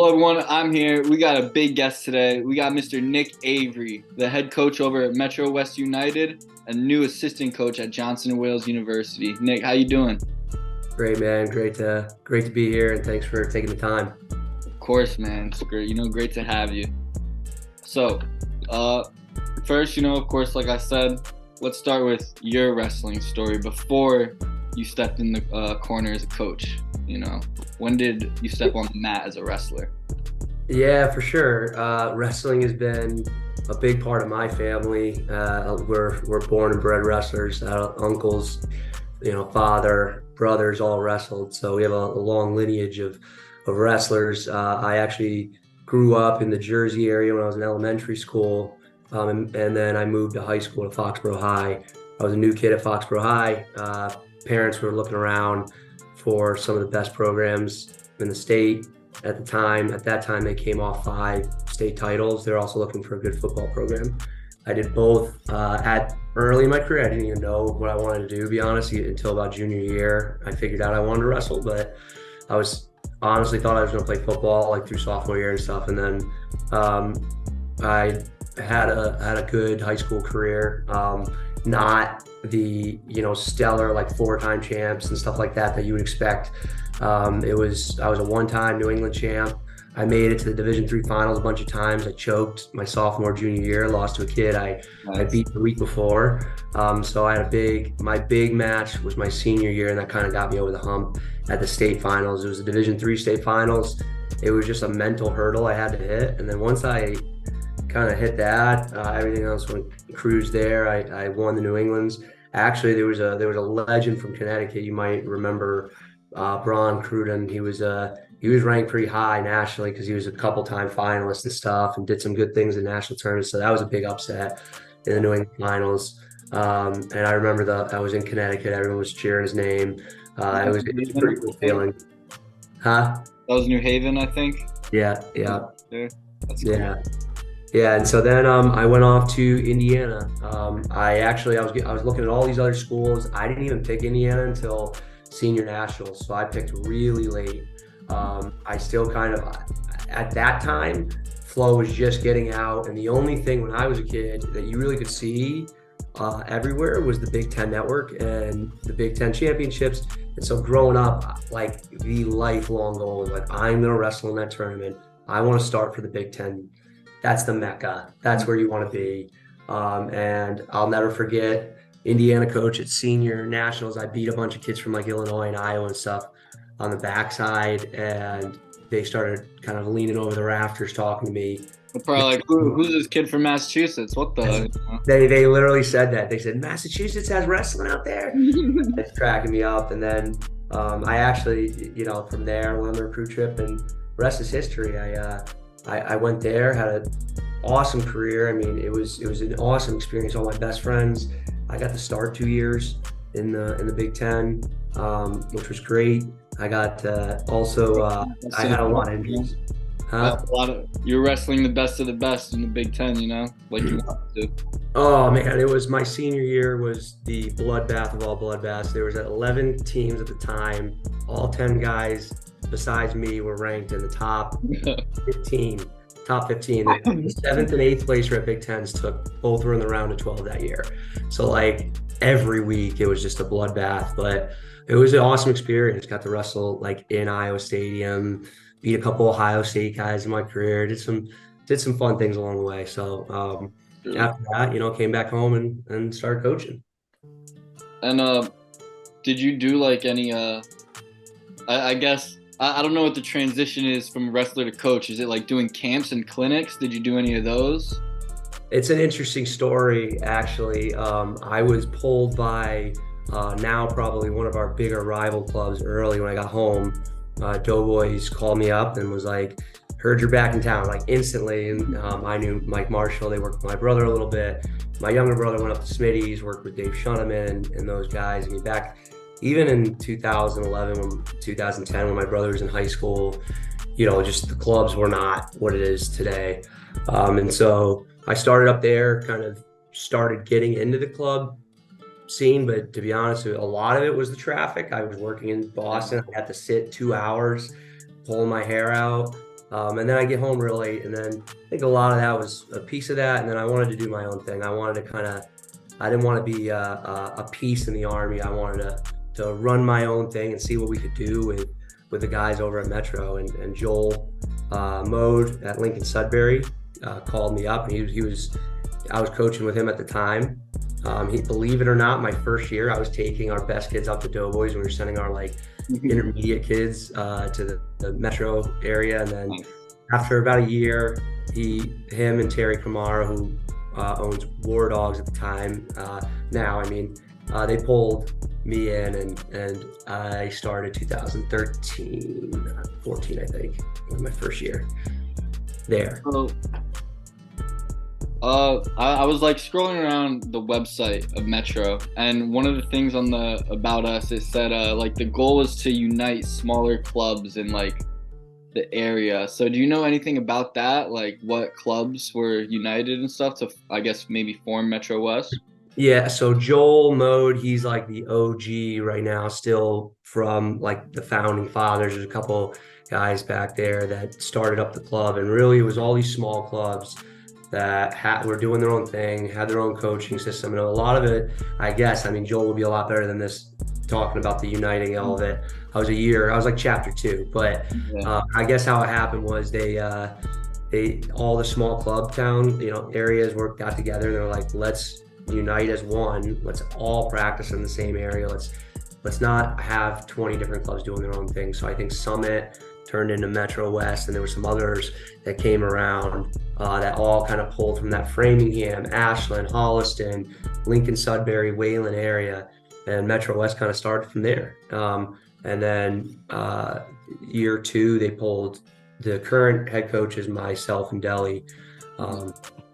Hello, everyone. I'm here. We got a big guest today. We got Mr. Nick Avery, the head coach over at MetroWest United, and new assistant coach at Johnson & Wales University. Nick, how you doing? Great, man. Great to be here, and thanks for taking the time. Of course, man. It's great. Great to have you. So, uh, first, of course, like I said, let's start with your wrestling story before you stepped in the corner as a coach. When did you step on the mat as a wrestler? Yeah, for sure. Wrestling has been a big part of my family. We're born and bred wrestlers. Uncles, father, brothers, all wrestled. So we have a long lineage of wrestlers. I actually grew up in the Jersey area when I was in elementary school, and then I moved to high school at Foxboro High. I was a new kid at Foxboro High. Parents were looking around for some of the best programs in the state at the time. At that time, they came off 5 state titles. They're also looking for a good football program. I did both at early in my career. I didn't even know what I wanted to do, to be honest, until about junior year. I figured out I wanted to wrestle, but I was honestly thought I was going to play football like through sophomore year and stuff. And then I had a good high school career. Not the stellar like 4-time champs and stuff like that you would expect. I was a 1-time New England champ. I made it to the Division III finals a bunch of times. I choked my sophomore junior year, lost to a kid I beat the week before. So I had my big match was my senior year, and that kind of got me over the hump at the state finals. It was the Division III state finals. It was just a mental hurdle I had to hit, and then once I kind of hit that, everything else went cruise there. I won the New Englands. Actually, there was a legend from Connecticut. You might remember Braun Cruden. He was ranked pretty high nationally because he was a couple-time finalist and stuff, and did some good things in national tournaments. So that was a big upset in the New England finals. And I remember I was in Connecticut. Everyone was cheering his name. It was a pretty cool feeling. Huh? That was New Haven, I think. Yeah, yeah, That's cool. yeah. Yeah, and so then I went off to Indiana. I was looking at all these other schools. I didn't even pick Indiana until senior nationals, so I picked really late. I still kind of at that time, Flow was just getting out, and the only thing when I was a kid that you really could see everywhere was the Big Ten Network and the Big Ten championships. And so growing up, like the lifelong goal was like, I'm gonna wrestle in that tournament. I want to start for the Big Ten. That's the Mecca. That's where you want to be. And I'll never forget Indiana coach at senior nationals. I beat a bunch of kids from like Illinois and Iowa and stuff on the backside, and they started kind of leaning over the rafters talking to me. They're probably like, who's this kid from Massachusetts? What the? They literally said that. They said, Massachusetts has wrestling out there? It's cracking me up. And then I actually, from there, went on the recruit trip, and rest is history. I went there, had an awesome career. I mean, it was an awesome experience. All my best friends. I got to start 2 years in the Big Ten, which was great. I got I had a lot of injuries. Huh? You're wrestling the best of the best in the Big Ten, like you wanted to. Oh man, it was my senior year was the bloodbath of all bloodbaths. There was 11 teams at the time. All 10 guys besides me were ranked in the top 15. Top 15. The 7th and 8th place at Big Tens both were in the round of 12 that year. So like every week it was just a bloodbath, but it was an awesome experience. Got to wrestle like in Iowa Stadium, beat a couple Ohio State guys in my career, did some fun things along the way. So after that, came back home and started coaching. And did you do like any I guess I don't know what the transition is from wrestler to coach. Is it like doing camps and clinics? Did you do any of those? It's an interesting story, actually. I was pulled by now probably one of our bigger rival clubs early when I got home. Doughboys called me up and was like, heard you're back in town, like instantly. And I knew Mike Marshall. They worked with my brother a little bit. My younger brother went up to Smitty's, worked with Dave Shuneman and those guys. I mean, back even in 2011, 2010, when my brother was in high school, just the clubs were not what it is today. And so I started up there, kind of started getting into the club scene, but to be honest, a lot of it was the traffic. I was working in Boston. I had to sit 2 hours, pulling my hair out. And then I get home real late, and then I think a lot of that was a piece of that. And then I wanted to do my own thing. I wanted to I didn't want to be a piece in the Army. I wanted to run my own thing and see what we could do with the guys over at Metro. And Joel Mode at Lincoln Sudbury called me up, and I was coaching with him at the time. Believe it or not, my first year, I was taking our best kids up to Doughboys, and we were sending our intermediate kids to the Metro area. And then after about a year, him and Terry Kamara, who owns War Dogs at the time, they pulled me in, and I started 2013, 14, I think, was my first year there. So, I was like scrolling around the website of Metro, and one of the things on the About Us, it said like the goal is to unite smaller clubs in like the area. So do you know anything about that? Like what clubs were united and stuff to, I guess, maybe form MetroWest? Yeah, so Joel Mode, he's like the OG right now, still from like the founding fathers. There's a couple guys back there that started up the club, and really it was all these small clubs that were doing their own thing, had their own coaching system. And a lot of it, I guess, I mean, Joel would be a lot better than this, talking about the uniting all of it. I was like chapter 2, but I guess how it happened was they all the small club town, areas got together, and they're like, let's unite as one. Let's all practice in the same area. Let's not have 20 different clubs doing their own thing. So I think Summit turned into MetroWest, and there were some others that came around that all kind of pulled from that Framingham, Ashland, Holliston, Lincoln, Sudbury, Wayland area, and MetroWest kind of started from there. And then year 2, they pulled the current head coaches, myself and Deli,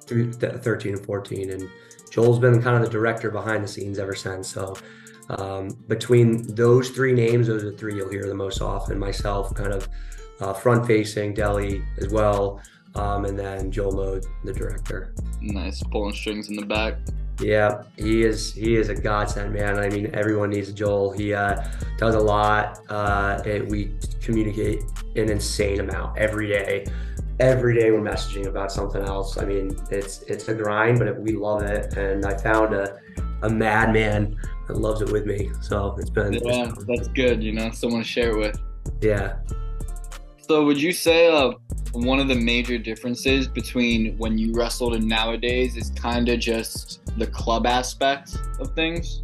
through 13 and 14, and Joel's been kind of the director behind the scenes ever since. So between those 3 names, those are the 3 you'll hear the most often. Myself kind of front-facing, Deli as well, and then Joel Mode, the director. Nice, pulling strings in the back. Yeah, he is a godsend, man. I mean, everyone needs Joel. He does a lot. We communicate an insane amount every day. Every day we're messaging about something else. I mean, it's a grind, but we love it. And I found a madman that loves it with me. So it's been that's good. Someone to share it with. Yeah. So would you say one of the major differences between when you wrestled and nowadays is kind of just the club aspect of things?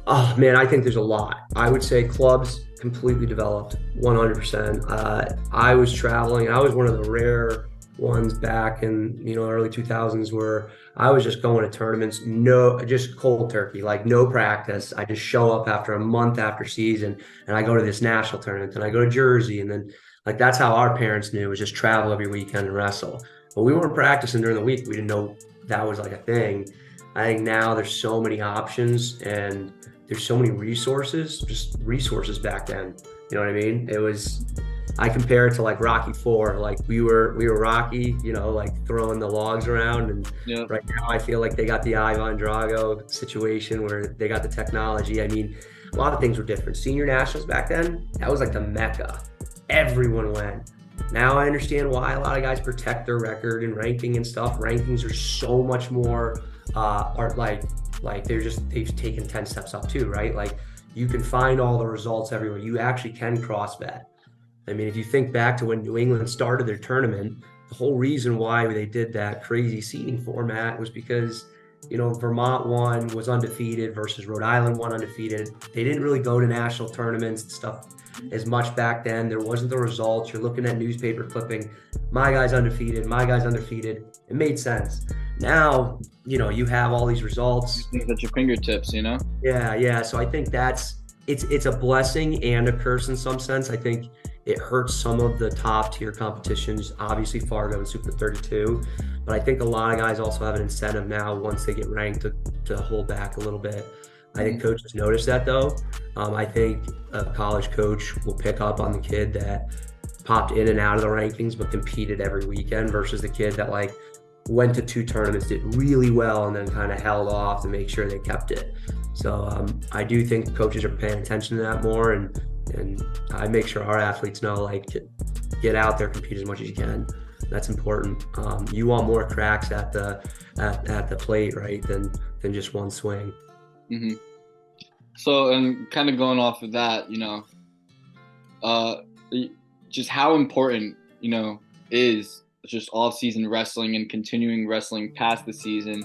Oh man, I think there's a lot. I would say clubs completely developed 100%. I was traveling, and I was one of the rare ones back in early 2000s where I was just going to tournaments, just cold turkey, like no practice. I just show up after a month after season, and I go to this national tournament, and I go to Jersey, and then like that's how our parents knew, was just travel every weekend and wrestle. But we weren't practicing during the week. We didn't know that was like a thing. I think now there's so many options, and there's so many resources back then. You know what I mean? I compare it to like Rocky IV. Like we were Rocky, like throwing the logs around. And Right now I feel like they got the Ivan Drago situation where they got the technology. I mean, a lot of things were different. Senior nationals back then, that was like the Mecca. Everyone went. Now I understand why a lot of guys protect their record and ranking and stuff. Rankings are so much more, they've taken 10 steps up too, right? Like you can find all the results everywhere. You actually can cross vet. I mean, if you think back to when New England started their tournament, the whole reason why they did that crazy seeding format was because, Vermont was undefeated versus Rhode Island undefeated. They didn't really go to national tournaments and stuff as much back then. There wasn't the results. You're looking at newspaper clipping, my guy's undefeated, my guy's undefeated. It made sense. Now, you have all these results. Things at your fingertips, Yeah. So I think it's a blessing and a curse in some sense. I think it hurts some of the top tier competitions, obviously Fargo and Super 32. But I think a lot of guys also have an incentive now once they get ranked to hold back a little bit. I think coaches notice that though. I think a college coach will pick up on the kid that popped in and out of the rankings but competed every weekend versus the kid that like went to 2 tournaments, did really well, and then kind of held off to make sure they kept it. So I do think coaches are paying attention to that more, and I make sure our athletes know, like, get out there, compete as much as you can. That's important. You want more cracks at the plate, right, than just one swing. Mm-hmm. So, and kind of going off of that, uh, just how important, is just off-season wrestling and continuing wrestling past the season,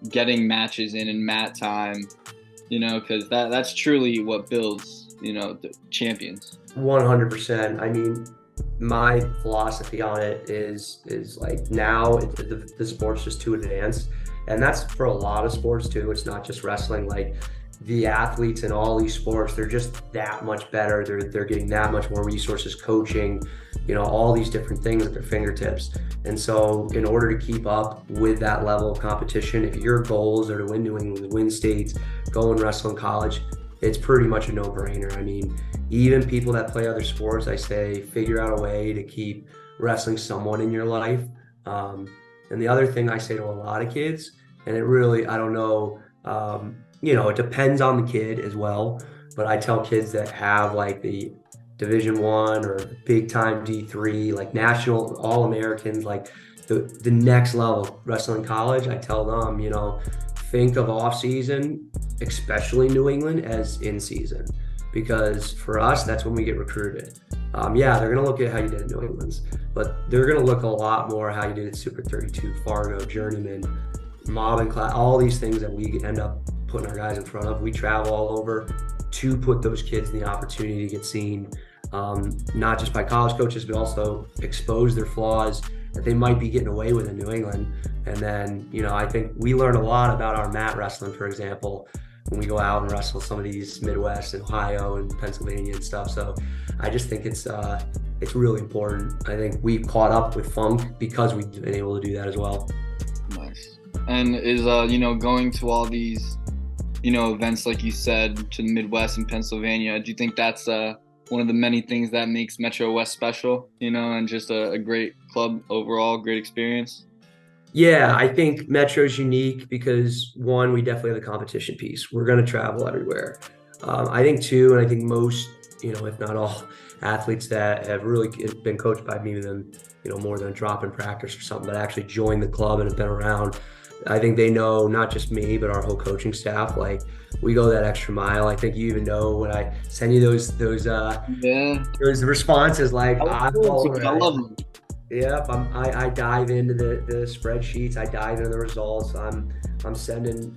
getting matches in and mat time, because that's truly what builds, the champions. 100%. I mean, my philosophy on it is like now the sport's just too advanced, and that's for a lot of sports too. It's not just wrestling. Like the athletes in all these sports, they're just that much better. They're getting that much more resources, coaching, all these different things at their fingertips. And so in order to keep up with that level of competition, if your goals are to win New England, win states, go and wrestle in college, it's pretty much a no-brainer. I mean, even people that play other sports, I say, figure out a way to keep wrestling somewhat in your life. And the other thing I say to a lot of kids, and it really, I don't know, it depends on the kid as well, but I tell kids that have like the Division I or the big time D3, like national All-Americans, like the next level wrestling college, I tell them, think of off season, especially New England, as in season, because for us, that's when we get recruited. Yeah, they're going to look at how you did at New England's, but they're going to look a lot more how you did at Super 32, Fargo, Journeyman, Mob and Class, all these things that we end up putting our guys in front of. We travel all over to put those kids in the opportunity to get seen, not just by college coaches, but also expose their flaws that they might be getting away with in New England. And then, I think we learn a lot about our mat wrestling, for example, when we go out and wrestle some of these Midwest and Ohio and Pennsylvania and stuff. So I just think it's really important. I think we caught up with Funk because we've been able to do that as well. Nice. And is, going to all these, events, like you said, to the Midwest and Pennsylvania, do you think that's one of the many things that makes MetroWest special, and just a great club overall, great experience? Yeah, I think Metro's unique because, one, we definitely have the competition piece. We're going to travel everywhere. I think, two, and I think most, if not all, athletes that have really been coached by me than, more than a drop in practice or something, but actually joined the club and have been around, I think they know, not just me, but our whole coaching staff, like we go that extra mile. I think you even know when I send you those responses, like I love them. Yep, I dive into the spreadsheets. I dive into the results. I'm sending,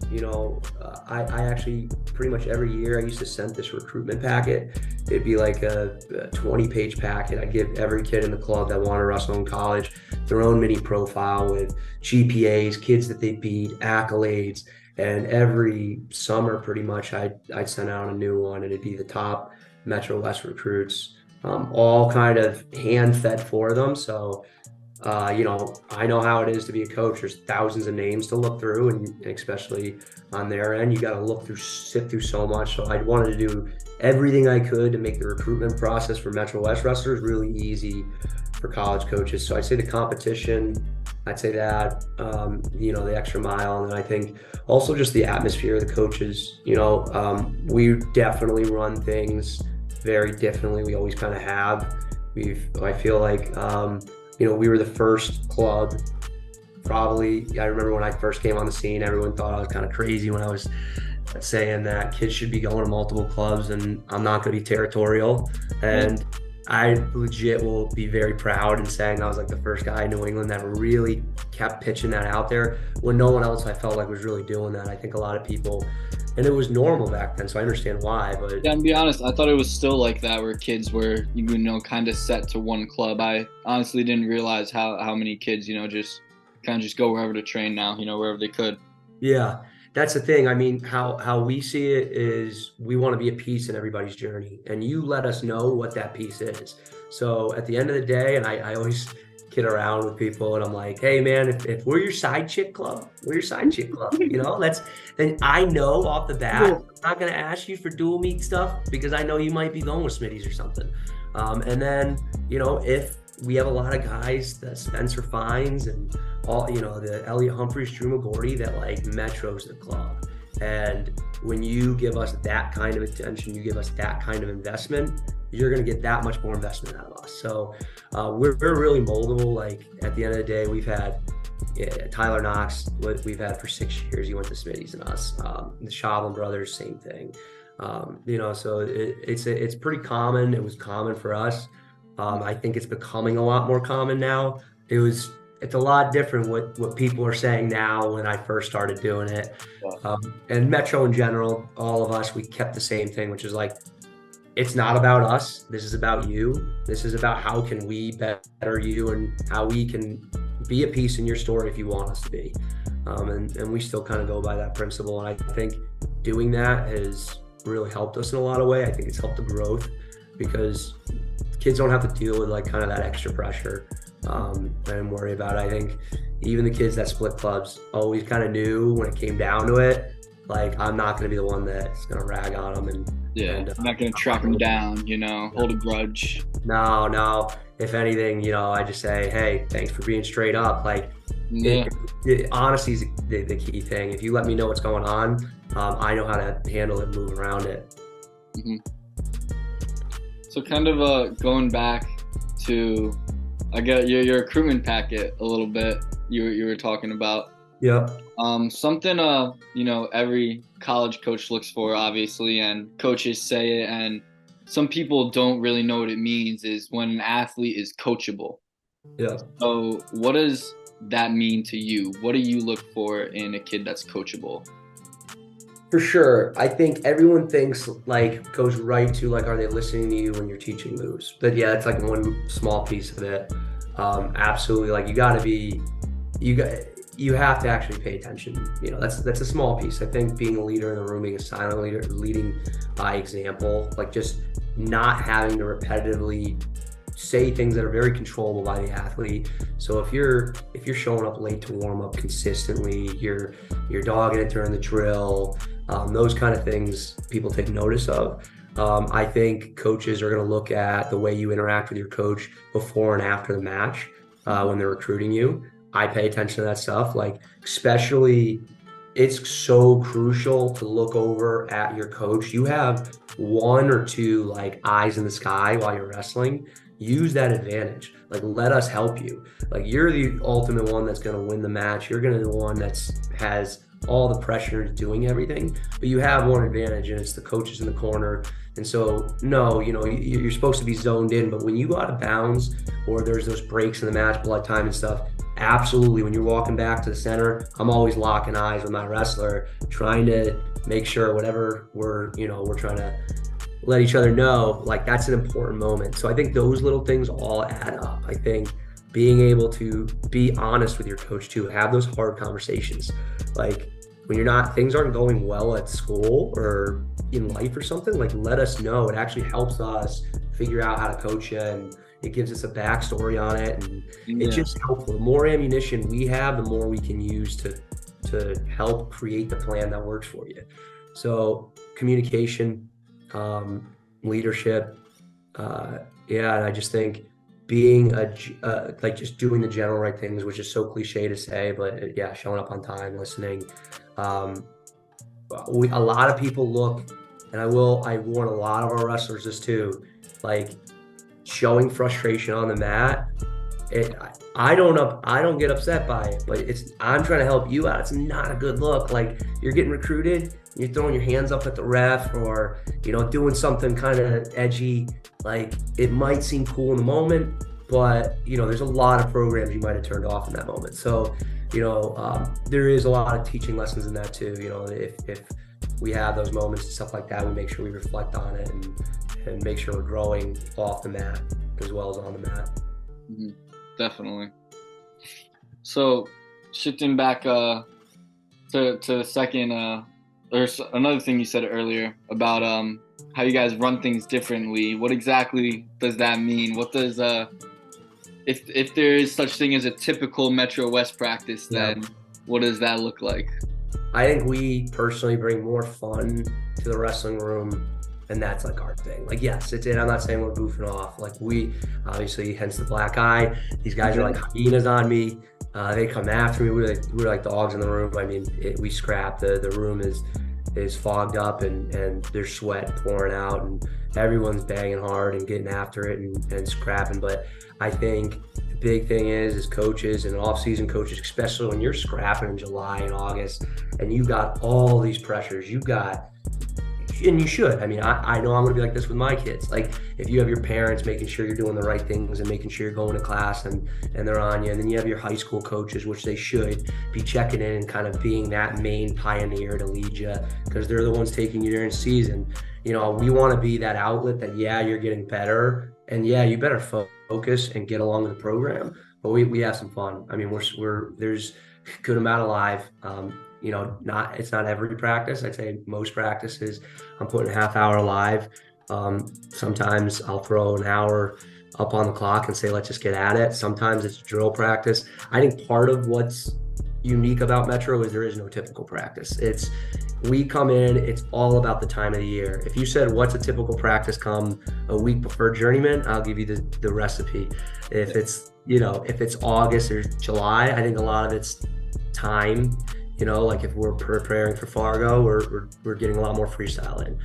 I actually pretty much every year I used to send this recruitment packet. It'd be like a 20-page packet. I give every kid in the club that want to wrestle in college their own mini profile with GPAs, kids that they beat, accolades, and every summer pretty much I'd send out a new one, and it'd be the top MetroWest recruits. All kind of hand-fed for them. So, I know how it is to be a coach. There's thousands of names to look through, and especially on their end, you got to sift through so much. So I wanted to do everything I could to make the recruitment process for MetroWest wrestlers really easy for college coaches. So I'd say the competition, I'd say that, the extra mile. And then I think also just the atmosphere of the coaches, we definitely run things very differently. We always kind of have. I feel like, we were the first club. Probably, I remember when I first came on the scene, everyone thought I was kind of crazy when I was saying that kids should be going to multiple clubs and I'm not going to be territorial. And I legit will be very proud in saying I was like the first guy in New England that really kept pitching that out there when no one else I felt like was really doing that. I think a lot of people, and it was normal back then, so I understand why. But yeah, to be honest, I thought it was still like that, where kids were, kind of set to one club. I honestly didn't realize how many kids, just go wherever to train now, wherever they could. Yeah, that's the thing. I mean, how we see it is we want to be a piece in everybody's journey, and you let us know what that piece is. So at the end of the day, and I always kid around with people, and I'm like, hey man, if we're your side chick club, we're your side chick club. Then I know off the bat, I'm not gonna ask you for dual meet stuff because I know you might be going with Smitty's or something. And then, if we have a lot of guys, the Spencer Fines and all, the Elliot Humphreys, Drew McGordy, that like Metro's the club. And when you give us that kind of attention, you give us that kind of investment, you're going to get that much more investment out of us. So we're really moldable. Like at the end of the day, we've had Tyler Knox, what we've had for 6 years. He went to Smitty's and us. The Shovlin brothers, same thing. So it's pretty common. It was common for us. I think it's becoming a lot more common now. It's a lot different what people are saying now when I first started doing it. And Metro in general, all of us, we kept the same thing, which is like, it's not about us. This is about you. This is about how can we better you and how we can be a piece in your story if you want us to be. And we still kind of go by that principle. And I think doing that has really helped us in a lot of ways. I think it's helped the growth because kids don't have to deal with like kind of that extra pressure and worry about it. I think even the kids that split clubs always kind of knew when it came down to it, like I'm not going to be the one that's going to rag on them. I'm not going to track them down, hold a grudge. No. If anything, I just say, hey, thanks for being straight up. Like, honesty is the key thing. If you let me know what's going on, I know how to handle it and move around it. Mm-hmm. So kind of going back to, I get your recruitment packet a little bit. You were talking about. Yeah. Something every college coach looks for, obviously, and coaches say it, and some people don't really know what it means, is when an athlete is coachable. Yeah. So what does that mean to you? What do you look for in a kid that's coachable? For sure. I think everyone thinks like goes right to like, are they listening to you when you're teaching moves? But yeah, it's like one small piece of it. Absolutely. Like you have to actually pay attention. That's a small piece. I think being a leader in the room, being a silent leader, leading by example, like just not having to repetitively say things that are very controllable by the athlete. So if you're showing up late to warm up consistently, you're dogging it during the drill, those kind of things people take notice of. I think coaches are going to look at the way you interact with your coach before and after the match when they're recruiting you. I pay attention to that stuff. Like, especially, it's so crucial to look over at your coach. You have one or two like eyes in the sky while you're wrestling. Use that advantage. Like, let us help you. Like, you're the ultimate one that's going to win the match. You're going to be the one has all the pressure to doing everything, but you have one advantage, and it's the coaches in the corner. And so, no, you're supposed to be zoned in, but when you go out of bounds or there's those breaks in the match, blood time and stuff, absolutely. When you're walking back to the center, I'm always locking eyes with my wrestler, trying to make sure whatever we're trying to let each other know, like that's an important moment. So I think those little things all add up. I think being able to be honest with your coach too, have those hard conversations. Like when things aren't going well at school or in life or something, like let us know. It actually helps us figure out how to coach you, and it gives us a backstory on it, and it's just helpful. The more ammunition we have, the more we can use to help create the plan that works for you. So communication, leadership, and I just think being like just doing the general right things, which is so cliche to say, but yeah, showing up on time, listening. A lot of people look, and I warn a lot of our wrestlers this too, like showing frustration on the mat. I don't get upset by it, but I'm trying to help you out. It's not a good look. Like you're getting recruited, you're throwing your hands up at the ref, or doing something kind of edgy. Like it might seem cool in the moment, but there's a lot of programs you might have turned off in that moment. So there is a lot of teaching lessons in that too. If we have those moments and stuff like that, we make sure we reflect on it and make sure we're growing off the mat as well as on the mat. Mm-hmm. Definitely. So shifting back to the second, there's another thing you said earlier about how you guys run things differently. What exactly does that mean? What does if there is such thing as a typical MetroWest practice, then what does that look like? I think we personally bring more fun to the wrestling room, and that's like our thing. Like, yes, it's it. I'm not saying we're goofing off. Like we obviously, hence the black eye. These guys are like hyenas on me. They come after me. We're like dogs in the room. I mean, we scrap. The room is is fogged up and there's sweat pouring out and everyone's banging hard and getting after it and scrapping. But I think the big thing is coaches and off-season coaches, especially when you're scrapping in July and August and you got all these pressures, you got, and you should. I mean, I know I'm going to be like this with my kids. Like, if you have your parents making sure you're doing the right things and making sure you're going to class and they're on you, and then you have your high school coaches, which they should be checking in and kind of being that main pioneer to lead you because they're the ones taking you during season. You know, we want to be that outlet that, yeah, you're getting better and yeah, you better focus and get along with the program. But we have some fun. I mean, there's a good amount of live. You know, it's not every practice. I'd say most practices I'm putting a half hour live. Sometimes I'll throw an hour up on the clock and say, let's just get at it. Sometimes it's drill practice. I think part of what's unique about Metro is there is no typical practice. We come in, it's all about the time of the year. If you said, what's a typical practice come a week before Journeyman, I'll give you the recipe. If it's, if it's August or July, I think a lot of it's time. Like if we're preparing for Fargo, we're getting a lot more freestyle in.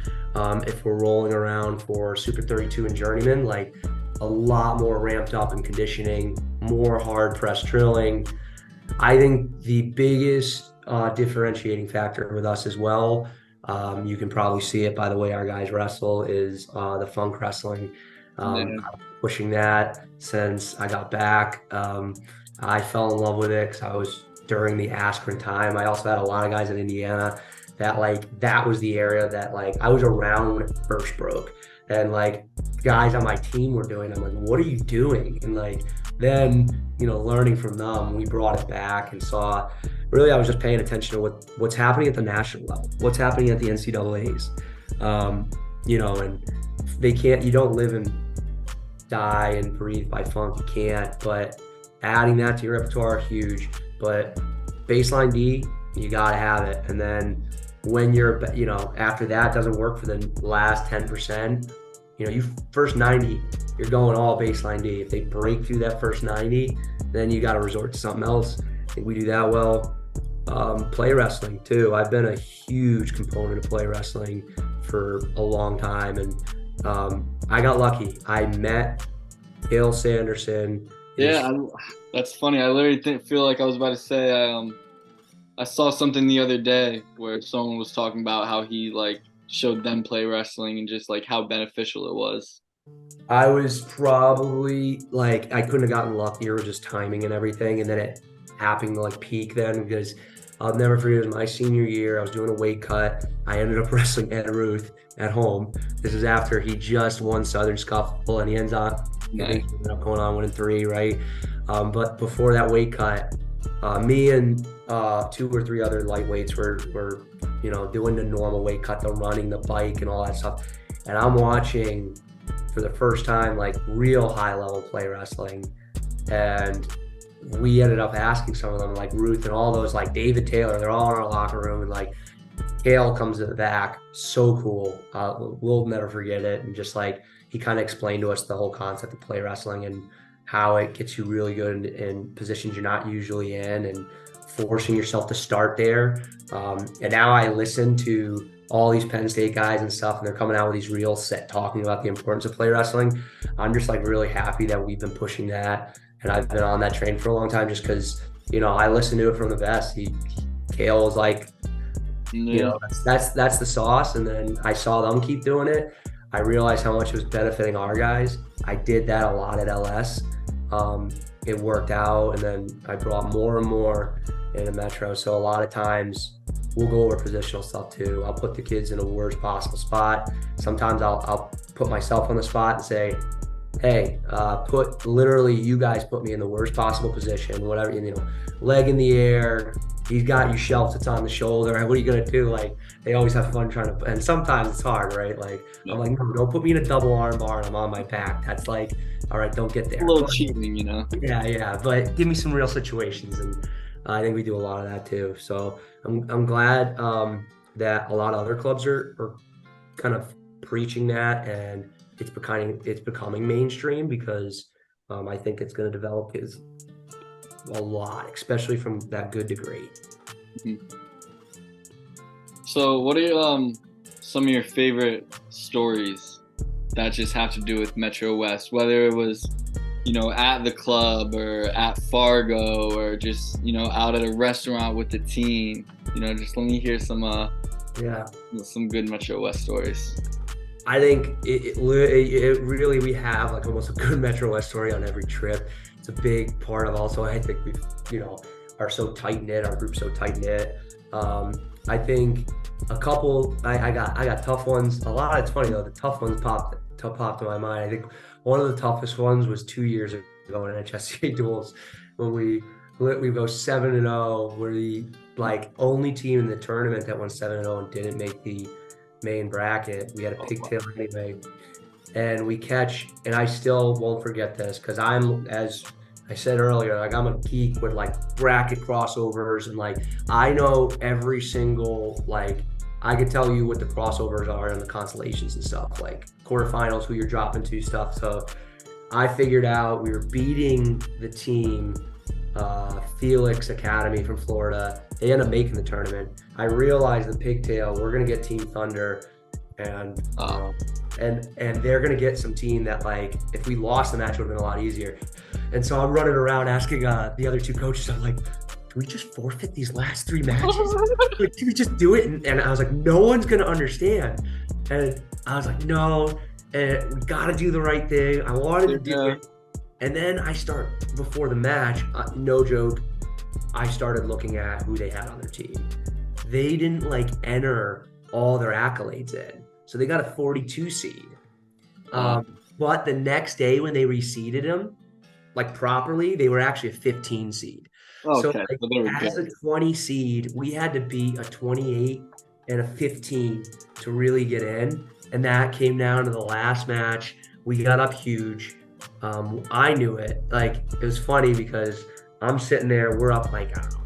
If we're rolling around for Super 32 and Journeyman, like a lot more ramped up in conditioning, more hard press drilling. I think the biggest differentiating factor with us as well, you can probably see it by the way our guys wrestle, is the funk wrestling. I'm pushing that since I got back. I fell in love with it because I was during the Askren time. I also had a lot of guys in Indiana that was the area that I was around when it first broke. And guys on my team were doing it. I'm like, what are you doing? And then, learning from them, we brought it back and saw, really, I was just paying attention to what's happening at the national level, what's happening at the NCAAs. And you don't live and die and breathe by funk, you can't, but adding that to your repertoire, huge. But baseline D, you got to have it. And then when you're, after that doesn't work for the last 10%, you first 90, you're going all baseline D. If they break through that first 90, then you got to resort to something else. I think we do that well. Play wrestling too. I've been a huge component of play wrestling for a long time. And I got lucky. I met Gail Sanderson. Yeah, that's funny. I literally feel like I was about to say I saw something the other day where someone was talking about how he showed them play wrestling and just how beneficial it was. I was probably I couldn't have gotten luckier with just timing and everything, and then it happened to peak then, because I'll never forget, it was my senior year. I was doing a weight cut. I ended up wrestling Ed Ruth at home. This is after he just won Southern Scuffle, and he ends up ended up going on 1-3, right? But before that weight cut, me and 2 or 3 other lightweights were doing the normal weight cut, the running, the bike, and all that stuff. And I'm watching for the first time real high level play wrestling, and we ended up asking some of them, Ruth and all those, David Taylor, they're all in our locker room, and Kale comes to the back, so cool. We'll never forget it. And just he kind of explained to us the whole concept of play wrestling and how it gets you really good in positions you're not usually in, and forcing yourself to start there. And now I listen to all these Penn State guys and stuff, and they're coming out with these real set talking about the importance of play wrestling. I'm just really happy that we've been pushing that, and I've been on that train for a long time, just because I listen to it from the best. Kale was that's the sauce. And then I saw them keep doing it. I realized how much it was benefiting our guys. I did that a lot at LS. It worked out, and then I brought more and more into Metro. So a lot of times we'll go over positional stuff too. I'll put the kids in the worst possible spot. Sometimes I'll put myself on the spot and say, hey, you guys put me in the worst possible position, whatever, leg in the air, he's got you shelved, it's on the shoulder, what are you gonna do? They always have fun trying to, and sometimes it's hard, right? I'm no, don't put me in a double arm bar and I'm on my back. That's all right, don't get there. A little cheating, Yeah, but give me some real situations, and I think we do a lot of that too. So I'm glad that a lot of other clubs are kind of preaching that, and it's becoming mainstream, because I think it's going to develop kids a lot, especially from that good to great. Mm-hmm. So what are some of your favorite stories that just have to do with Metro West, whether it was, at the club or at Fargo or just, out at a restaurant with the team? Just let me hear Yeah. some good Metro West stories. I think it really, we have like almost a good Metro West story on every trip. It's a big part of also, I think we've, are so tight knit, our group's so tight knit. I think a couple, I got tough ones. A lot, it's funny though, the tough ones popped in my mind. I think one of the toughest ones was 2 years ago in HSCA duels when we go 7-0. We're the only team in the tournament that went 7-0 and didn't make the main bracket. We had a pigtail anyway, and we catch, and I still won't forget this because I'm, as I said earlier, I'm a geek with bracket crossovers, and I know every single, I could tell you what the crossovers are and the constellations and stuff, like quarterfinals, who you're dropping to, stuff. So I figured out we were beating the team, Felix Academy from Florida. They end up making the tournament. I realized the pigtail, we're gonna get Team Thunder, and they're gonna get some team that if we lost the match, it would have been a lot easier. And so I'm running around asking the other two coaches, I'm like, do we just forfeit these last 3 matches? Do we just do it? And I was like, no one's gonna understand. And I was like, no, and we gotta do the right thing. I wanted to do it. And then I start, before the match, no joke, I started looking at who they had on their team. They didn't enter all their accolades in. So they got a 42 seed. But the next day when they reseeded them, properly, they were actually a 15 seed. Okay. So as a 20 seed, we had to beat a 28 and a 15 to really get in. And that came down to the last match. We got up huge. I knew it. It was funny because I'm sitting there, we're up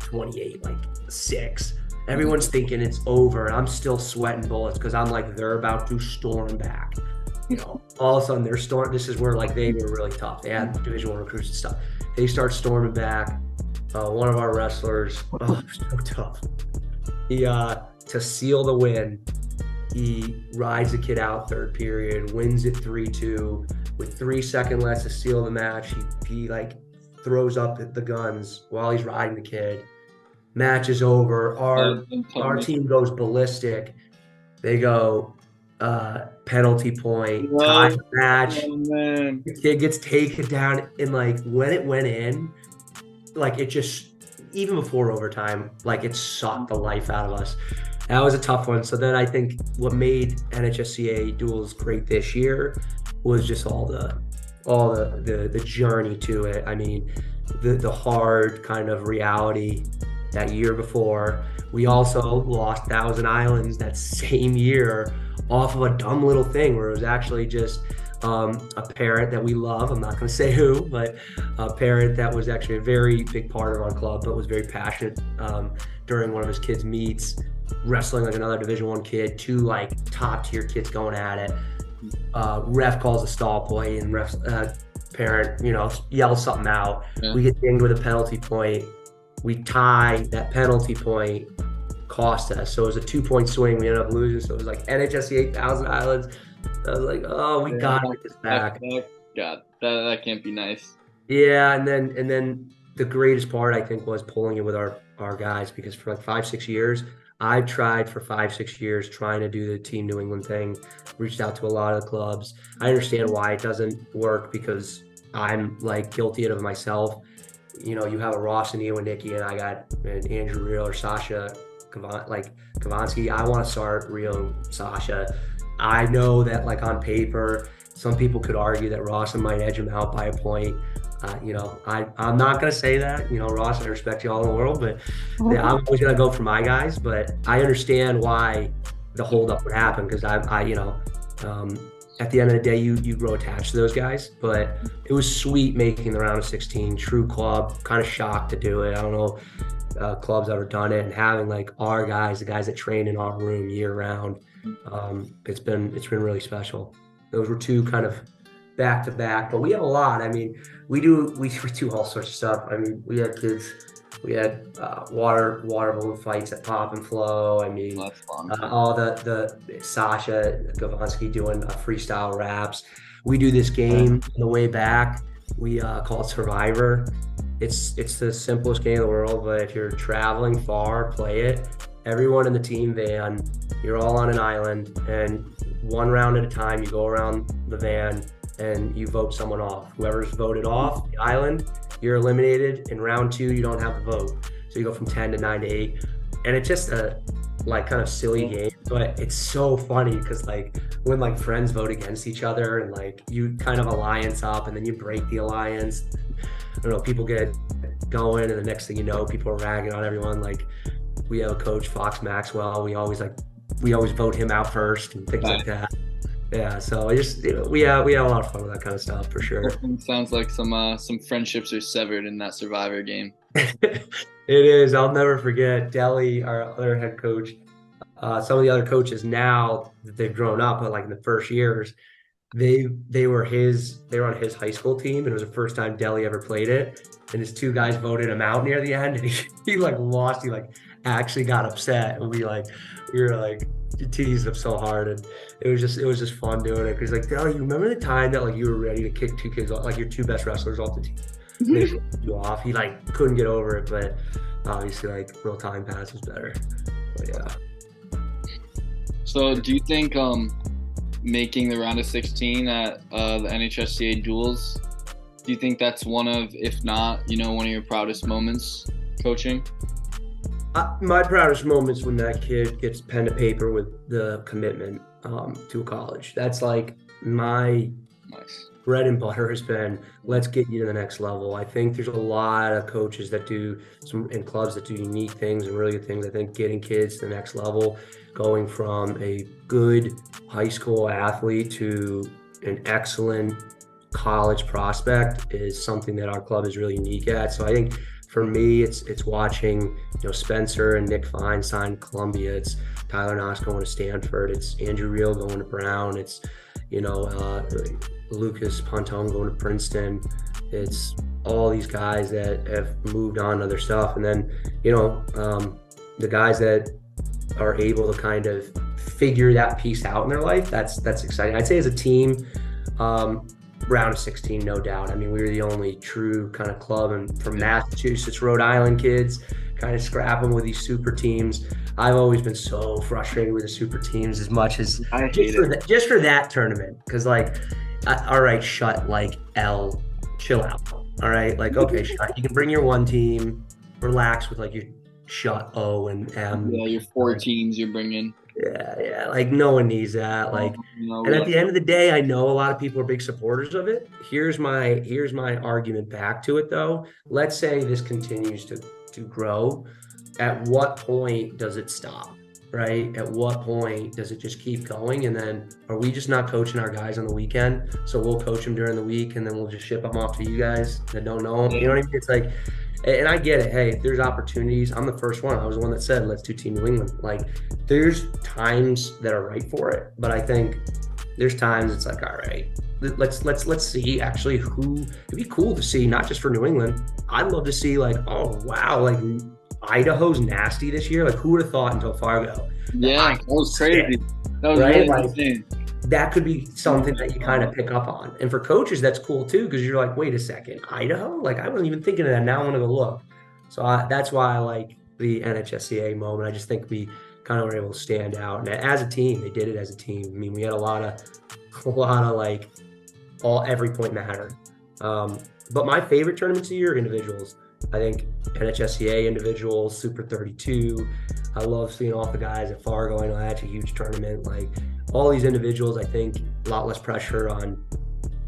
28, 6. Everyone's thinking it's over, and I'm still sweating bullets because I'm they're about to storm back. All of a sudden this is where they were really tough. They had Division I recruits and stuff. They start storming back. One of our wrestlers, so tough. He to seal the win, he rides the kid out third period, wins it 3-2 with 3 seconds left to seal the match. He throws up the guns while he's riding the kid. Match is over. Our team goes ballistic. They go penalty point, tie match. The kid gets taken down, and when it went in, it just, even before overtime, it sucked the life out of us. That was a tough one. So then I think what made NHSCA duels great this year was just all the journey to it. I mean, the hard kind of reality. That year before, we also lost Thousand Islands that same year off of a dumb little thing where it was actually just a parent that we love. I'm not going to say who, but a parent that was actually a very big part of our club, but was very passionate during one of his kids' meets, wrestling another Division I kid, 2 top tier kids going at it. Ref calls a stall play, and parent, yells something out. Yeah. We get dinged with a penalty point. We tie, that penalty point cost us. So it was a 2-point swing. We ended up losing. So it was NHSC 8,000 Islands. I was oh, we got to get this back. God, that can't be nice. Yeah, and then the greatest part, I think, was pulling it with our guys, because for 5-6 years, I've tried for 5-6 years trying to do the Team New England thing, reached out to a lot of the clubs. I understand why it doesn't work because I'm guilty of it myself. You have a Ross and you and Nikki, and I got an Andrew Reel or Sasha Kavansky. I want to start Reel Sasha. I know that on paper, some people could argue that Rawson might edge him out by a point. I'm not going to say that. Ross, I respect you all in the world, but yeah, I'm always going to go for my guys. But I understand why the holdup would happen, because at the end of the day, you grow attached to those guys. But it was sweet making the round of 16. True club, kind of shocked to do it. I don't know clubs ever done it, and having our guys, the guys that train in our room year round. It's been really special. Those were 2 kind of back to back, but we have a lot. I mean, we do all sorts of stuff. I mean, we have kids We had water balloon fights at Pop and Flow. I mean, That's fun. all the Sasha Gavansky doing freestyle raps. We do this game on the way back. We call it Survivor. It's the simplest game in the world, but if you're traveling far, play it. Everyone in the team van, you're all on an island, and one round at a time, you go around the van and you vote someone off. Whoever's voted off the island, you're eliminated. In round 2, you don't have the vote. So you go from 10 to 9 to 8. And it's just a kind of silly game, but it's so funny because when friends vote against each other and you kind of alliance up and then you break the alliance. I don't know, people get going and the next thing you know, people are ragging on everyone. We have a coach, Fox Maxwell. We always vote him out first and things like that. Yeah, so we had a lot of fun with that kind of stuff for sure. Sounds like some friendships are severed in that Survivor game. It is. I'll never forget Deli, our other head coach. Some of the other coaches now that they've grown up, but in the first years, they were on his high school team, and it was the first time Deli ever played it. And his 2 guys voted him out near the end, and he lost. He actually got upset, and we were teased him so hard, and it was just fun doing it because Deli, you remember the time that you were ready to kick 2 kids off, your 2 best wrestlers off the team? They you off. He couldn't get over it, but obviously real time pass was better. But yeah. So do you think making the round of 16 at the NHSCA duels, do you think that's one of, if not, one of your proudest moments coaching? My proudest moments when that kid gets pen to paper with the commitment to a college. That's my bread and butter has been, let's get you to the next level. I think there's a lot of coaches that do and clubs that do unique things and really good things. I think getting kids to the next level, going from a good high school athlete to an excellent college prospect is something that our club is really unique at. So I think for me, it's watching, Spencer and Nick Fine sign Columbia. It's Tyler Knox going to Stanford. It's Andrew Reel going to Brown. It's, Lucas Pontone going to Princeton. It's all these guys that have moved on to other stuff. And then, the guys that are able to kind of figure that piece out in their life, that's exciting. I'd say as a team, round of 16, no doubt. I mean, we were the only true kind of club, and from Massachusetts, Rhode Island kids kind of scrapping with these super teams. I've always been so frustrated with the super teams as much as just for that tournament. Because all right, shut L, chill out. All right, okay, shut. You can bring your one team, relax with your shut O and M. Yeah, your 4 teams you're bringing. Yeah. No one needs that. And at the end of the day, I know a lot of people are big supporters of it. Here's my argument back to it though. Let's say this continues to grow. At what point does it stop? Right? At what point does it just keep going? And then are we just not coaching our guys on the weekend? So we'll coach them during the week and then we'll just ship them off to you guys that don't know them. You know what I mean? It's and I get it. Hey, if there's opportunities, I'm the first one. I was the one that said, let's do Team New England. There's times that are right for it, but I think there's times it's all right, let's see actually it'd be cool to see, not just for New England. I'd love to see oh wow, Idaho's nasty this year. Who would have thought until Fargo? Yeah, that was crazy. That was right? Really insane. That could be something that you kind of pick up on. And for coaches, that's cool too, because you're wait a second, Idaho? I wasn't even thinking of that. Now I want to go look. So that's why I like the NHSCA moment. I just think we kind of were able to stand out. And as a team, they did it as a team. I mean, we had a lot of every point mattered. But my favorite tournaments of the year are individuals. I think NHSCA individuals, Super 32. I love seeing all the guys at Fargo. I know that's a huge tournament. All these individuals, I think a lot less pressure on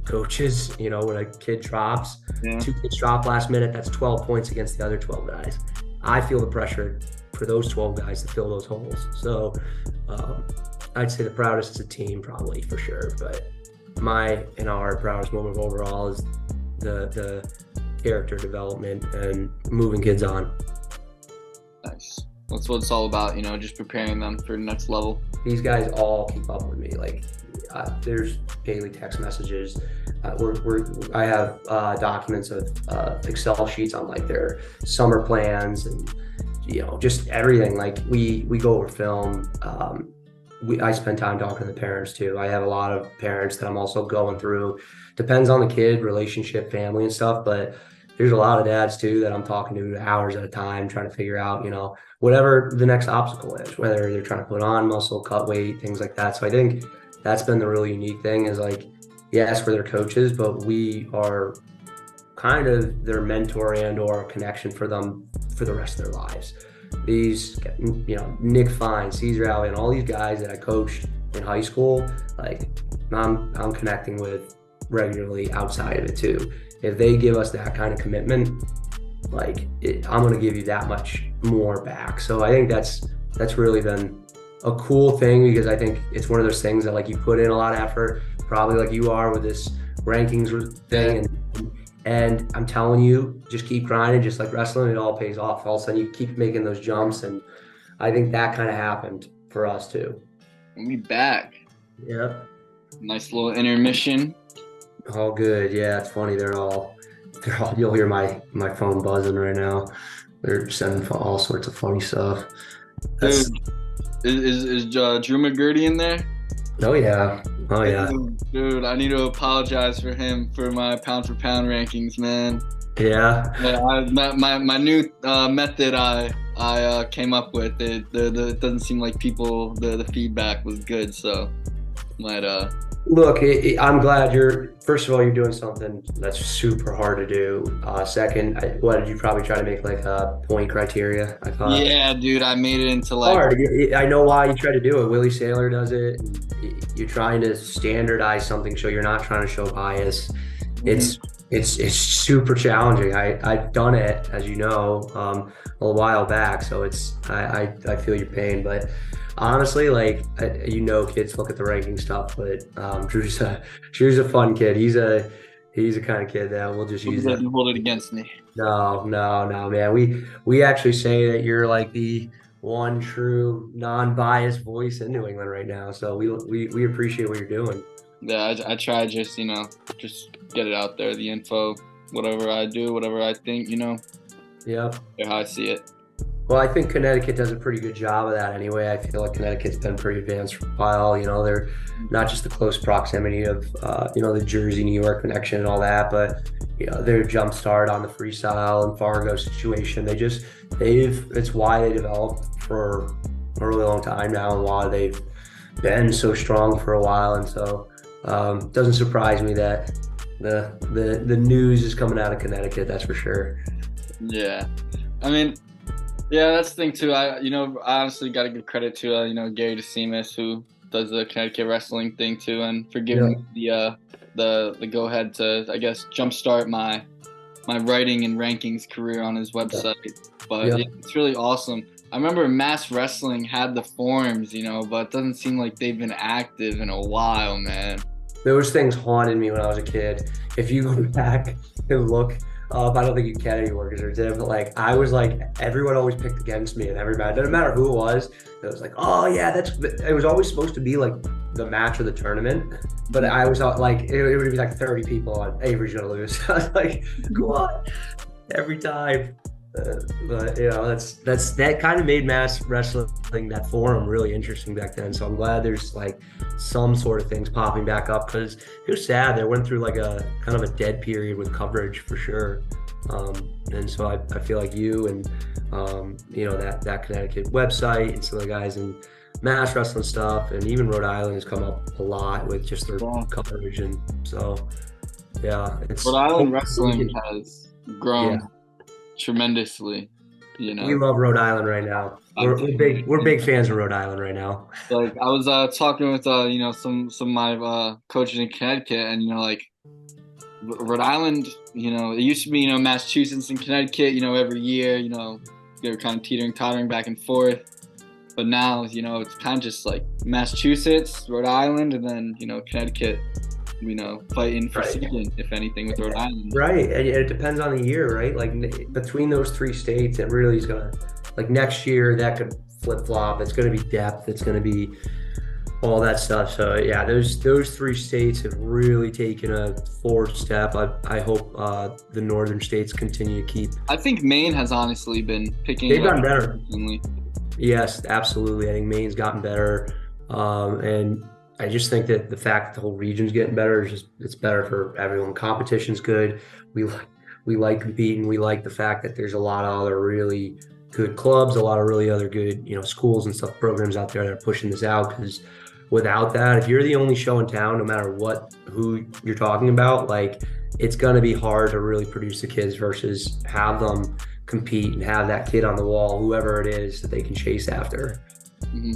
coaches. When a kid drops, 2 kids drop last minute, that's 12 points against the other 12 guys. I feel the pressure for those 12 guys to fill those holes. So I'd say the proudest as a team, probably, for sure. But our proudest moment overall is the character development and moving kids on. Nice. That's what it's all about, just preparing them for the next level. These guys all keep up with me. There's daily text messages. I have documents of Excel sheets on like their summer plans and just everything. Like we go over film. I spend time talking to the parents too. I have a lot of parents that I'm also going through. Depends on the kid, relationship, family, and stuff. But there's a lot of dads too that I'm talking to hours at a time, trying to figure out, whatever the next obstacle is, whether they're trying to put on muscle, cut weight, things like that. So I think that's been the really unique thing is like, yes, we're their coaches, but we are kind of their mentor and or connection for them for the rest of their lives. These, Nick Fine, Caesar Alley, and all these guys that I coached in high school, like I'm connecting with regularly outside of it too. If they give us that kind of commitment, I'm going to give you that much more back. So I think that's really been a cool thing because I think it's one of those things that like you put in a lot of effort, probably like you are with this rankings thing, and I'm telling you, just keep grinding, just like wrestling, it all pays off. All of a sudden you keep making those jumps, and I think that kind of happened for us too. We back. Yep. Nice little intermission. All good. Yeah, it's funny. They're all. You'll hear my phone buzzing right now. They're sending all sorts of funny stuff. Dude, is Drew McGurdy in there? Oh yeah. Dude, I need to apologize for him for my pound for pound rankings, man. Yeah. My new method I came up with. It doesn't seem like the feedback was good, so might Look, I'm glad first of all, you're doing something that's super hard to do. Second, what did you probably try to make like a point criteria? I thought. Yeah, dude, I made it into like hard. I know why you try to do it. Willie Saylor does it. You're trying to standardize something, so you're not trying to show bias. It's super challenging. I've done it, as you know, a while back, so I feel your pain, but. Honestly, kids look at the ranking stuff, but Drew's a fun kid. He's a kind of kid that we'll just use that. You hold it against me. No, man. We actually say that you're like the one true non-biased voice in New England right now. So we appreciate what you're doing. Yeah, I try just get it out there, the info, whatever I do, whatever I think, Yep. How I see it. Well, I think Connecticut does a pretty good job of that anyway. I feel like Connecticut's been pretty advanced for a while. They're not just the close proximity of, the Jersey, New York connection and all that, but, their jump start on the freestyle and Fargo situation. It's why they developed for a really long time now and why they've been so strong for a while. And so it doesn't surprise me that the news is coming out of Connecticut, that's for sure. Yeah. I mean, yeah, that's the thing too. I honestly got to give credit to Gary DeSemis, who does the Connecticut wrestling thing too, and for giving me the go ahead to, I guess, jumpstart my writing and rankings career on his website. But it's really awesome. I remember Mass Wrestling had the forums, but it doesn't seem like they've been active in a while, man. Those things haunted me when I was a kid. If you go back and look. I don't think you can anymore because they're dead, but I was everyone always picked against me in every match. It doesn't matter who it was. It was oh yeah, it was always supposed to be the match of the tournament, but I was it would be 30 people on Avery's gonna lose. I was like, come on, every time. But that kind of made Mass Wrestling, that forum, really interesting back then. So I'm glad there's some sort of things popping back up because it was sad. They went through a kind of a dead period with coverage for sure. And so I feel like you and that Connecticut website and some of the guys in Mass Wrestling stuff, and even Rhode Island has come up a lot with just their coverage. And so Rhode Island wrestling has grown tremendously. We love Rhode Island right now. We're big fans of Rhode Island right now. I was talking with some of my coaches in Connecticut, and Rhode Island, it used to be Massachusetts and Connecticut, every year, they were kind of tottering back and forth, but now it's kind of just Massachusetts, Rhode Island, and then Connecticut. Fighting for second, if anything, with Rhode Island. Right, and it depends on the year, right? Between those three states, it really is gonna, next year that could flip flop. It's gonna be depth. It's gonna be all that stuff. So yeah, those three states have really taken a forward step. I hope the northern states continue to keep. I think Maine has honestly been picking They've it up gotten better. recently. Yes, absolutely. I think Maine's gotten better, and I just think that the fact that the whole region's getting better is just it's better for everyone. Competition's good. We like we like competing. We like the fact that there's a lot of other really good clubs, a lot of really other good schools and stuff, programs out there that are pushing this out. Because without that, if you're the only show in town, no matter who you're talking about, like it's gonna be hard to really produce the kids versus have them compete and have that kid on the wall, whoever it is that they can chase after. Hmm.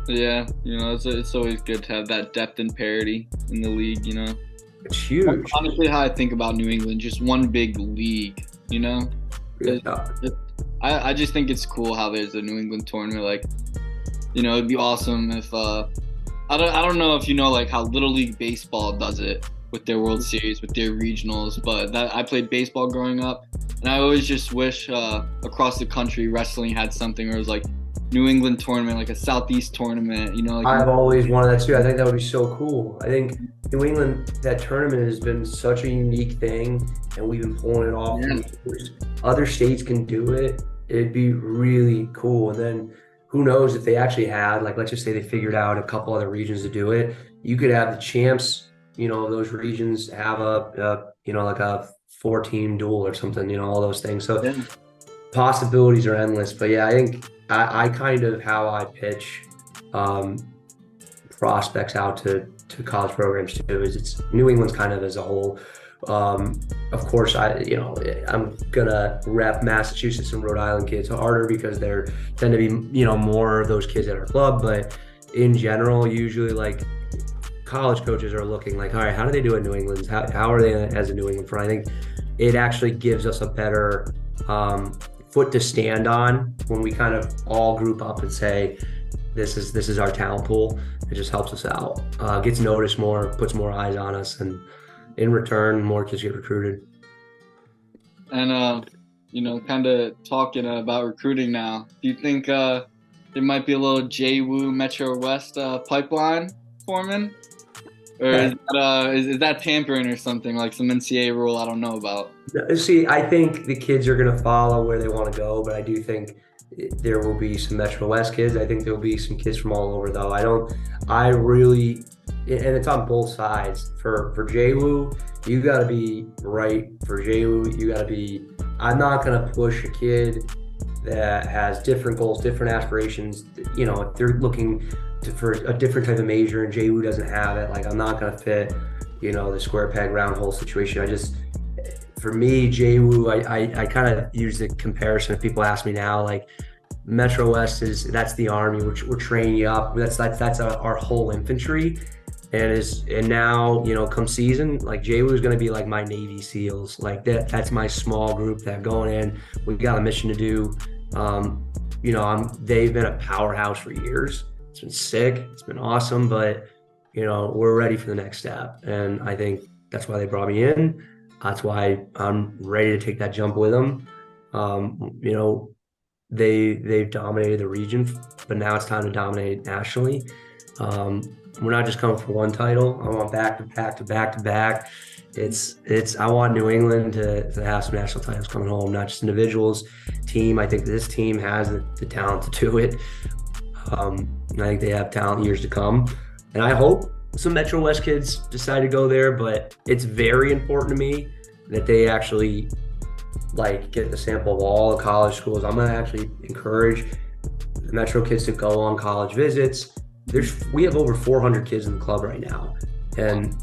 Yeah, it's always good to have that depth and parity in the league. It's That's huge. honestly how I think about New England, just one big league, you know? 'Cause Yeah. I just think it's cool how there's a New England tournament. Like, it'd be awesome if I don't know if you know like how Little League Baseball does it with their World Series, with their regionals, but that I played baseball growing up, and I always just wish across the country wrestling had something where it was like New England tournament, like a Southeast tournament, like I've always wanted that too. I think that would be so cool. I think New England, that tournament has been such a unique thing, and we've been pulling it off for yeah, years. Other states can do it. It'd be really cool. And then who knows if they actually had, like, let's just say they figured out a couple other regions to do it. You could have the champs, of those regions have like a four-team duel or something, all those things. So yeah. possibilities are endless. But yeah, I think I kind of how I pitch um, prospects out to college programs too is it's New England's kind of as a whole. Of course, I'm gonna rep Massachusetts and Rhode Island kids harder because there tend to be more of those kids at our club. But in general, usually like college coaches are looking like, all right, how do they do in New England? How are they as a New England front? I think it actually gives us a better foot to stand on when we kind of all group up and say, this is our talent pool. It just helps us out, gets noticed more, puts more eyes on us, and in return, more kids get recruited. And kind of talking about recruiting now. Do you think there might be a little JWU Metro West pipeline forming? Or is that tampering or something, like some NCAA rule I don't know about? See, I think the kids are going to follow where they want to go, but I do think there will be some Metro West kids. I think there will be some kids from all over, though. I really, and it's on both sides. For JWU, you got to be right. For JWU, you got to be, I'm not going to push a kid that has different goals, different aspirations. If they're looking for a different type of major and JWU doesn't have it, like I'm not going to fit, the square peg round hole situation. For me, JWU, I kind of use the comparison. If people ask me now, like Metro West that's the Army. We're training you up. That's our whole infantry, and now come season, like JWU is going to be like my Navy SEALs. Like that's my small group that going in. We've got a mission to do. They've been a powerhouse for years. It's been sick. It's been awesome, but we're ready for the next step, and I think that's why they brought me in. That's why I'm ready to take that jump with them. They've dominated the region, but now it's time to dominate nationally. We're not just coming for one title. I want back to back to back to back. I want New England to have some national titles coming home, not just individuals, team. I think this team has the talent to do it. I think they have talent years to come, and I hope some Metro West kids decide to go there, but it's very important to me that they actually get the sample of all the college schools. I'm going to actually encourage the Metro kids to go on college visits. We have over 400 kids in the club right now, and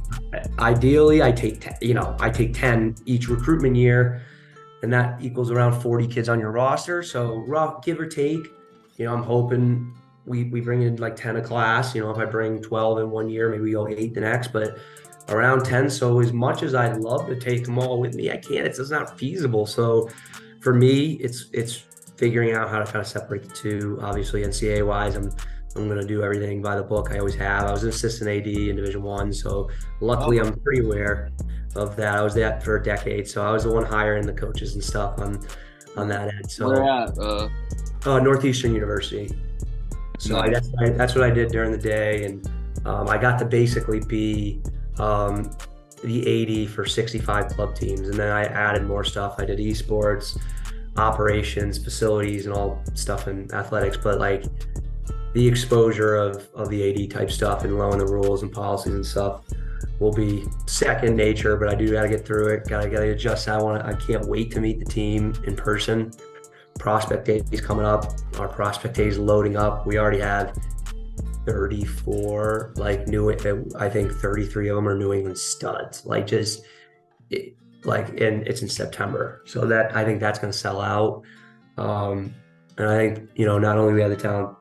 ideally I take 10 each recruitment year, and that equals around 40 kids on your roster. So give or take, I'm hoping we bring in like 10 a class. If I bring 12 in one year, maybe we go 8 the next, but around 10. So as much as I'd love to take them all with me, I can't. It's just not feasible. So for me, it's figuring out how to kind of separate the two. Obviously, NCAA wise, I'm going to do everything by the book. I always have. I was an assistant AD in Division I, so luckily I'm pretty aware of that. I was there for a decade, so I was the one hiring the coaches and stuff on that end. So where at? Northeastern University. So Nice. that's what I did during the day, and I got to basically be um, the AD for 65 club teams, and then I added more stuff. I did esports, operations, facilities, and all stuff in athletics. But like the exposure of the AD type stuff and knowing the rules and policies and stuff will be second nature. But I do got to get through it. Got to adjust. I can't wait to meet the team in person. Prospect day is coming up. Our prospect day is loading up. We already have 34 like new. I think 33 of them are New England studs. Like just like, and it's in September, so that I think that's going to sell out. And I think not only we have the talent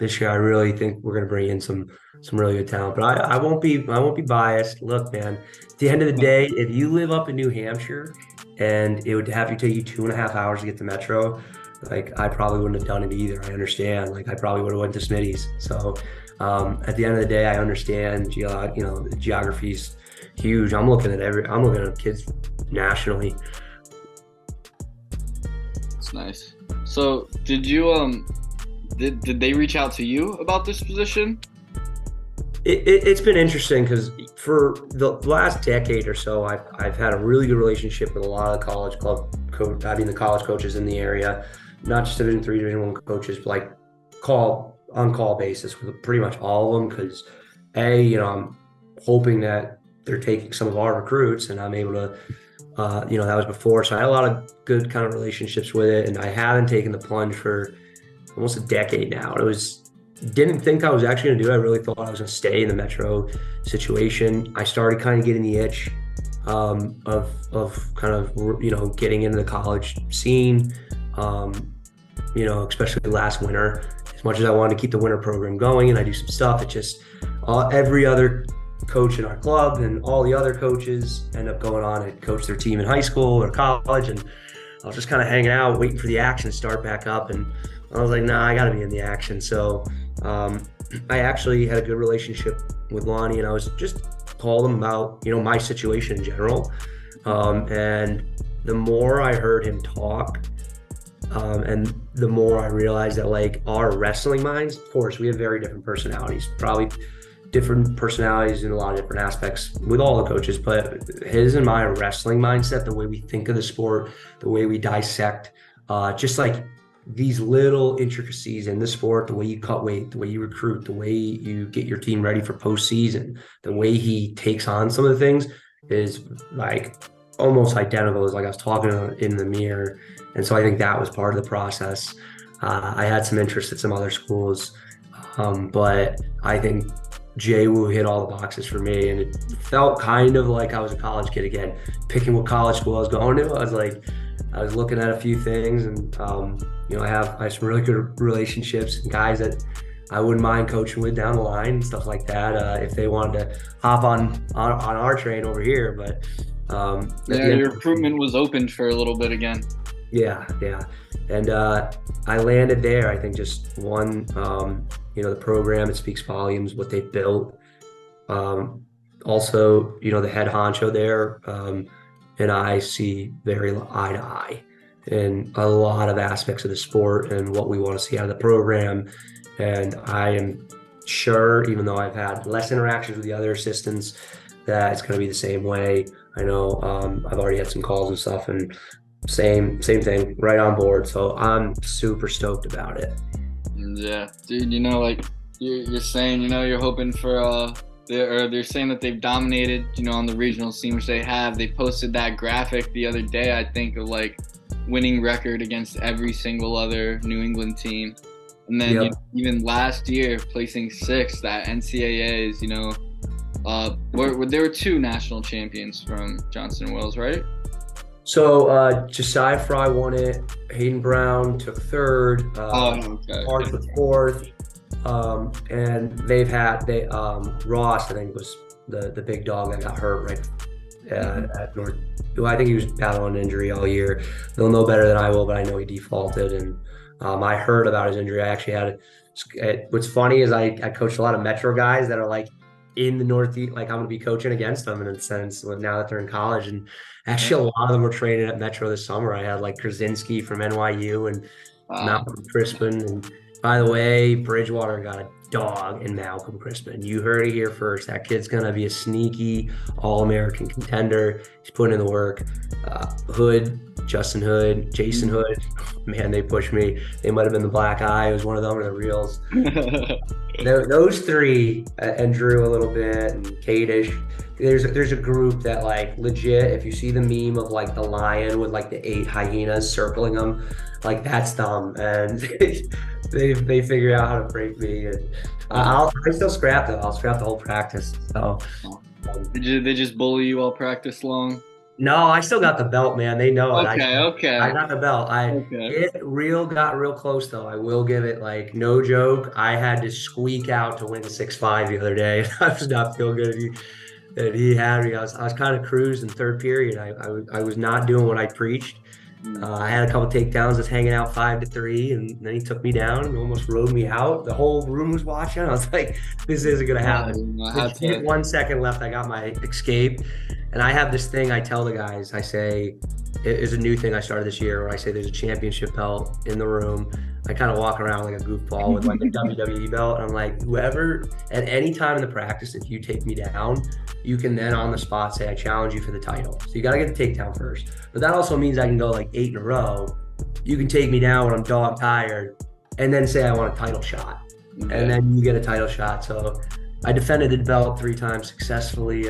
this year, I really think we're going to bring in some really good talent. But I won't be biased. Look, man, at the end of the day, if you live up in New Hampshire and it would have to take you 2.5 hours to get to Metro, like I probably wouldn't have done it either. I understand. Like I probably would have went to Smitty's. So at the end of the day, I understand. The geography's huge. I'm looking at kids nationally. It's nice. So did they reach out to you about this position? It's been interesting because for the last decade or so, I've had a really good relationship with a lot of the the college coaches in the area, not just Division III, Division I coaches, but like on call basis with pretty much all of them. Because I'm hoping that they're taking some of our recruits, and I'm able to, that was before, so I had a lot of good kind of relationships with it, and I haven't taken the plunge for almost a decade now. Didn't think I was actually going to do it. I really thought I was going to stay in the Metro situation. I started kind of getting the itch of kind of getting into the college scene. Especially last winter. As much as I wanted to keep the winter program going and I do some stuff, it just every other coach in our club and all the other coaches end up going on and coach their team in high school or college, and I was just kind of hanging out, waiting for the action to start back up, and I was like, nah, I got to be in the action. So I actually had a good relationship with Lonnie, and I was just called him about, my situation in general. And the more I heard him talk, and the more I realized that like our wrestling minds, of course, we have very different personalities, probably different personalities in a lot of different aspects with all the coaches, but his and my wrestling mindset, the way we think of the sport, the way we dissect, just like these little intricacies in the sport, the way you cut weight, the way you recruit, the way you get your team ready for postseason, the way he takes on some of the things is like almost identical as like I was talking in the mirror. And so I think that was part of the process. I had some interest at some other schools, but I think Jay Wu hit all the boxes for me, and it felt kind of like I was a college kid again, picking what college school I was going to. I was looking at a few things, and I have some really good relationships and guys that I wouldn't mind coaching with down the line and stuff like that if they wanted to hop on our train over here. But Your recruitment was open for a little bit again. Yeah. And I landed there. I think just one, the program, it speaks volumes, what they built. Also, the head honcho there, and I see very eye to eye in a lot of aspects of the sport and what we want to see out of the program. And I am sure, even though I've had less interactions with the other assistants, that it's going to be the same way. I know I've already had some calls and stuff, and same thing, right on board. So I'm super stoked about it. Yeah, dude, like you're saying, you're hoping for they're saying that they've dominated, on the regional scene, which they have. They posted that graphic the other day, I think, of like winning record against every single other New England team. And then even last year, placing sixth at NCAAs, there were two national champions from Johnson & Wales, right? So Josiah Fry won it. Hayden Brown took third. Hart took fourth. And Ross, I think, was the big dog that got hurt right at North. I think he was battling an injury all year. They'll know better than I will, but I know he defaulted. And I heard about his injury. I actually what's funny is I coached a lot of Metro guys that are like in the Northeast, like I'm going to be coaching against them in a sense now that they're in college. And actually, a lot of them were training at Metro this summer. I had like Krasinski from NYU and Malcolm Crispin, and By the way, Bridgewater got a dog in Malcolm Crispin. You heard it here first. That kid's gonna be a sneaky All-American contender. He's putting in the work. Hood, Justin Hood, Jason Hood. Man, they pushed me. They might have been the Black Eye. It was one of them or the Reels. Those three, and Drew a little bit, and Kadish. There's a group that like legit. If you see the meme of like the lion with like the 8 hyenas circling them, like that's them, and they figure out how to break me. And I still scrap them. I'll scrap the whole practice. So They just bully you all practice long? no, I still got the belt, man. They know it. Okay, I okay, got the belt. okay. It got real close though. I will give it like no joke. I had to squeak out to win 6-5 the other day. I was not feeling good. He had me. I was kind of cruising third period. I was not doing what I preached. I had a couple takedowns, just hanging out 5-3, and then he took me down and almost rode me out. The whole room was watching. I was like, "This isn't gonna happen." I had to. 1 second left. I got my escape, and I have this thing I tell the guys. I say it is a new thing I started this year. Where I say there's a championship belt in the room. I kind of walk around like a goofball with like a WWE belt, and I'm like, whoever at any time in the practice, if you take me down, you can then on the spot say I challenge you for the title. So you got to get the takedown first. But that also means I can go like 8 in a row. You can take me down when I'm dog tired, and then say I want a title shot, and then you get a title shot. So I defended the belt 3 times successfully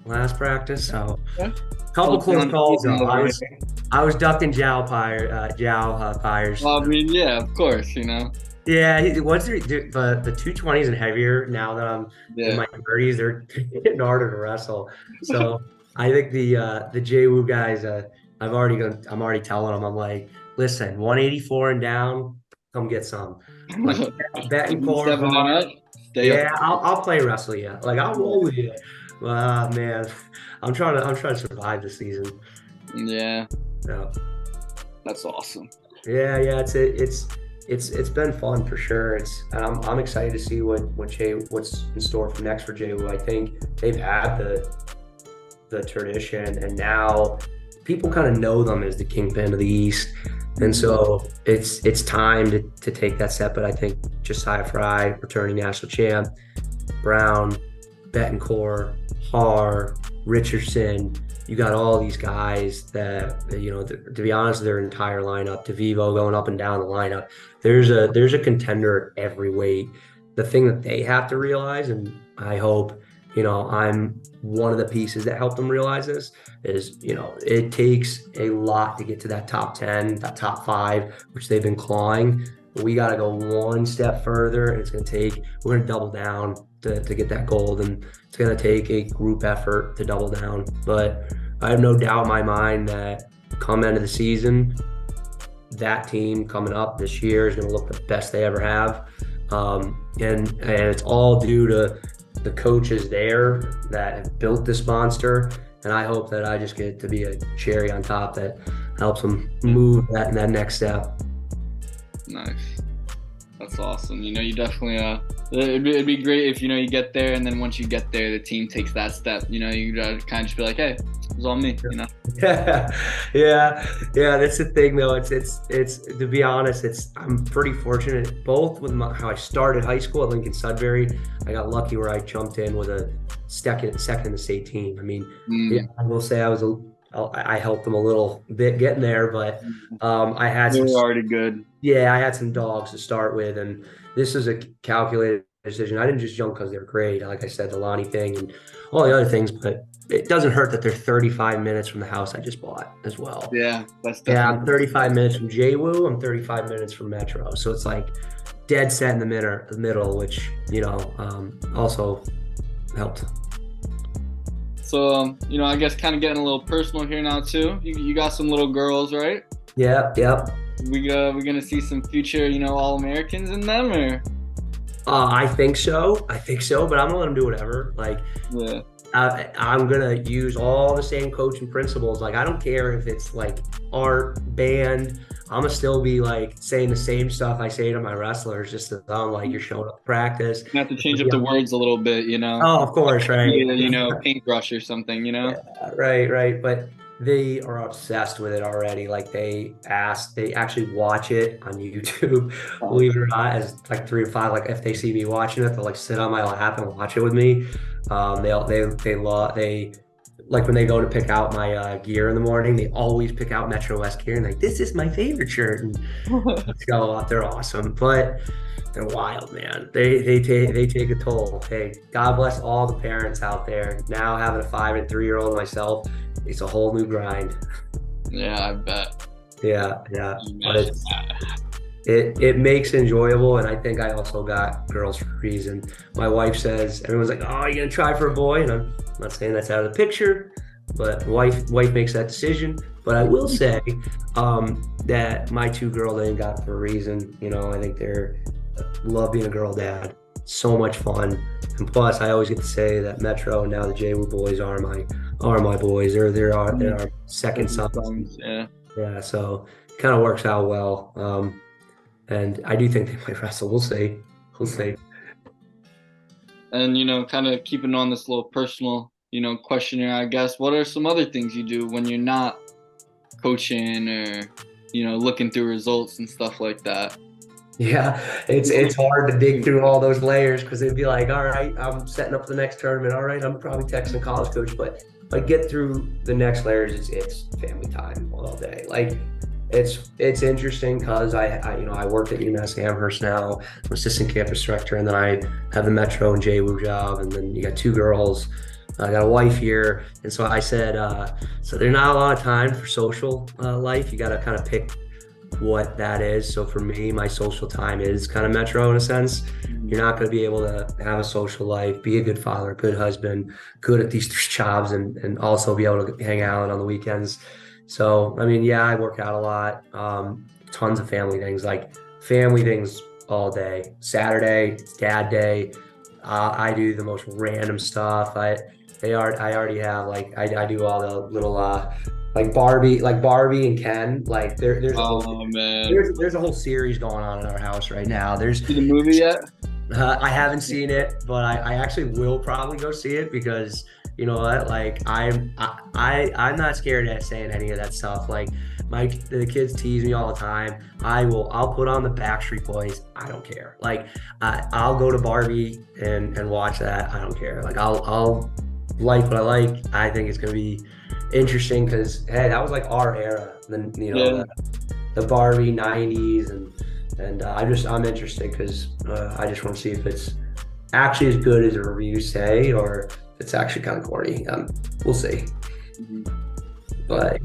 last practice. So a couple close calls. I was ducking Jow Pyres. Well, I mean, yeah, of course, you know. Yeah, the 220s and heavier. Now that I'm in my 30s, they're getting harder to wrestle. So I think the JWoo guys, I'm already telling them, I'm like, listen, 184 and down, come get some. Like, betting core, yeah, I'll play wrestle you. Like I'll roll with you. Man, I'm trying to survive the season. Yeah, Yeah. that's awesome. Yeah, it's been fun for sure. I'm excited to see what's in store for next for JWoo. I think they've had the tradition, and now people kind of know them as the kingpin of the East, and so it's time to take that step. But I think Josiah Fry, returning national champ, Brown, Betancourt, Har, Richardson. You got all these guys that, to be honest, their entire lineup, DeVivo going up and down the lineup. There's a contender at every weight. The thing that they have to realize, and I hope, I'm one of the pieces that help them realize this, is, it takes a lot to get to that top 10, that top 5, which they've been clawing. But we got to go one step further, and we're going to double down to get that gold, and it's going to take a group effort to double down. But I have no doubt in my mind that come end of the season, that team coming up this year is going to look the best they ever have. And it's all due to the coaches there that have built this monster. And I hope that I just get to be a cherry on top that helps them move that next step. Nice. That's awesome. You definitely it'd be great if you get there, and then once you get there, the team takes that step. You gotta kind of just be like, hey, it was all me. Yeah. That's the thing, though. It's to be honest, I'm pretty fortunate both with how I started high school at Lincoln Sudbury. I got lucky where I jumped in with a second in the state team. I mean, yeah, I will say I helped them a little bit getting there, but I had They were already good. Yeah, I had some dogs to start with, and this is a calculated decision. I didn't just jump because they're great. Like I said, the Lonnie thing and all the other things, but it doesn't hurt that they're 35 minutes from the house I just bought as well. Yeah, that's definitely. Yeah, I'm 35 minutes from JWoo. I'm 35 minutes from Metro. So it's like dead set in the middle, which, also helped. So, I guess kind of getting a little personal here now too. You got some little girls, right? Yeah. We gonna see some future, All-Americans in them, or? I think so, but I'm gonna let them do whatever. Like, yeah. I'm gonna use all the same coaching principles. Like, I don't care if it's like art, band. I'm gonna still be like saying the same stuff I say to my wrestlers, just as I'm like, you're showing up to practice. You have to change up the words a little bit, Oh, of course, right. Paintbrush or something, Yeah, right. But They are obsessed with it already. Like they actually watch it on YouTube, Oh, believe it or not, as like 3 to 5. Like if they see me watching it, they'll like sit on my lap and watch it with me. They like when they go to pick out my gear in the morning, they always pick out MetroWest gear and like, this is my favorite shirt. And let's go out. They're awesome, but they're wild, man. They take a toll. Hey, God bless all the parents out there. Now having a 5 and 3 year old myself, it's a whole new grind. yeah, I bet. Yeah, yeah. But Imagine that. it makes it enjoyable, and I think I also got girls for a reason. My wife says everyone's like, "Oh, you gonna try for a boy?" And I'm not saying that's out of the picture, but wife makes that decision. But I will say that my 2 girls I got for a reason. You know, I think they're love being a girl dad. So much fun, and plus I always get to say that Metro and now the JWU boys are my boys. They're our second sons. Yeah. Yeah, so it kind of works out well. And I do think they might wrestle. We'll see. We'll see. And kind of keeping on this little personal, questionnaire, I guess. What are some other things you do when you're not coaching or, looking through results and stuff like that? Yeah, it's hard to dig through all those layers because they'd be like, all right, I'm setting up the next tournament. All right, I'm probably texting college coach, but if I get through the next layers, it's family time all day. Like it's interesting because I work at UMass Amherst now. I'm assistant campus director, and then I have the Metro and JWU job, and then you got 2 girls. I got a wife here, and so I said, so there's not a lot of time for social life. You got to kind of pick what that is. So for me, my social time is kind of Metro in a sense. You're not going to be able to have a social life, be a good father, good husband, good at these 3 jobs, and also be able to hang out on the weekends. So, I mean, yeah, I work out a lot, tons of family things all day. Saturday, it's dad day. I do the most random stuff. I already have I do all the little like Barbie and Ken. Like Oh man, there's a whole series going on in our house right now. see the movie yet? I haven't seen it, but I actually will probably go see it because you know what? Like I'm not scared at saying any of that stuff. Like the kids tease me all the time. I'll put on the Backstreet Boys. I don't care. Like I'll go to Barbie and watch that. I don't care. Like I'll like what I like. I think it's gonna be interesting because hey, that was like our era. Then the Barbie '90s and I'm interested because I just want to see if it's actually as good as the reviews say or if it's actually kind of corny. We'll see. Mm-hmm. But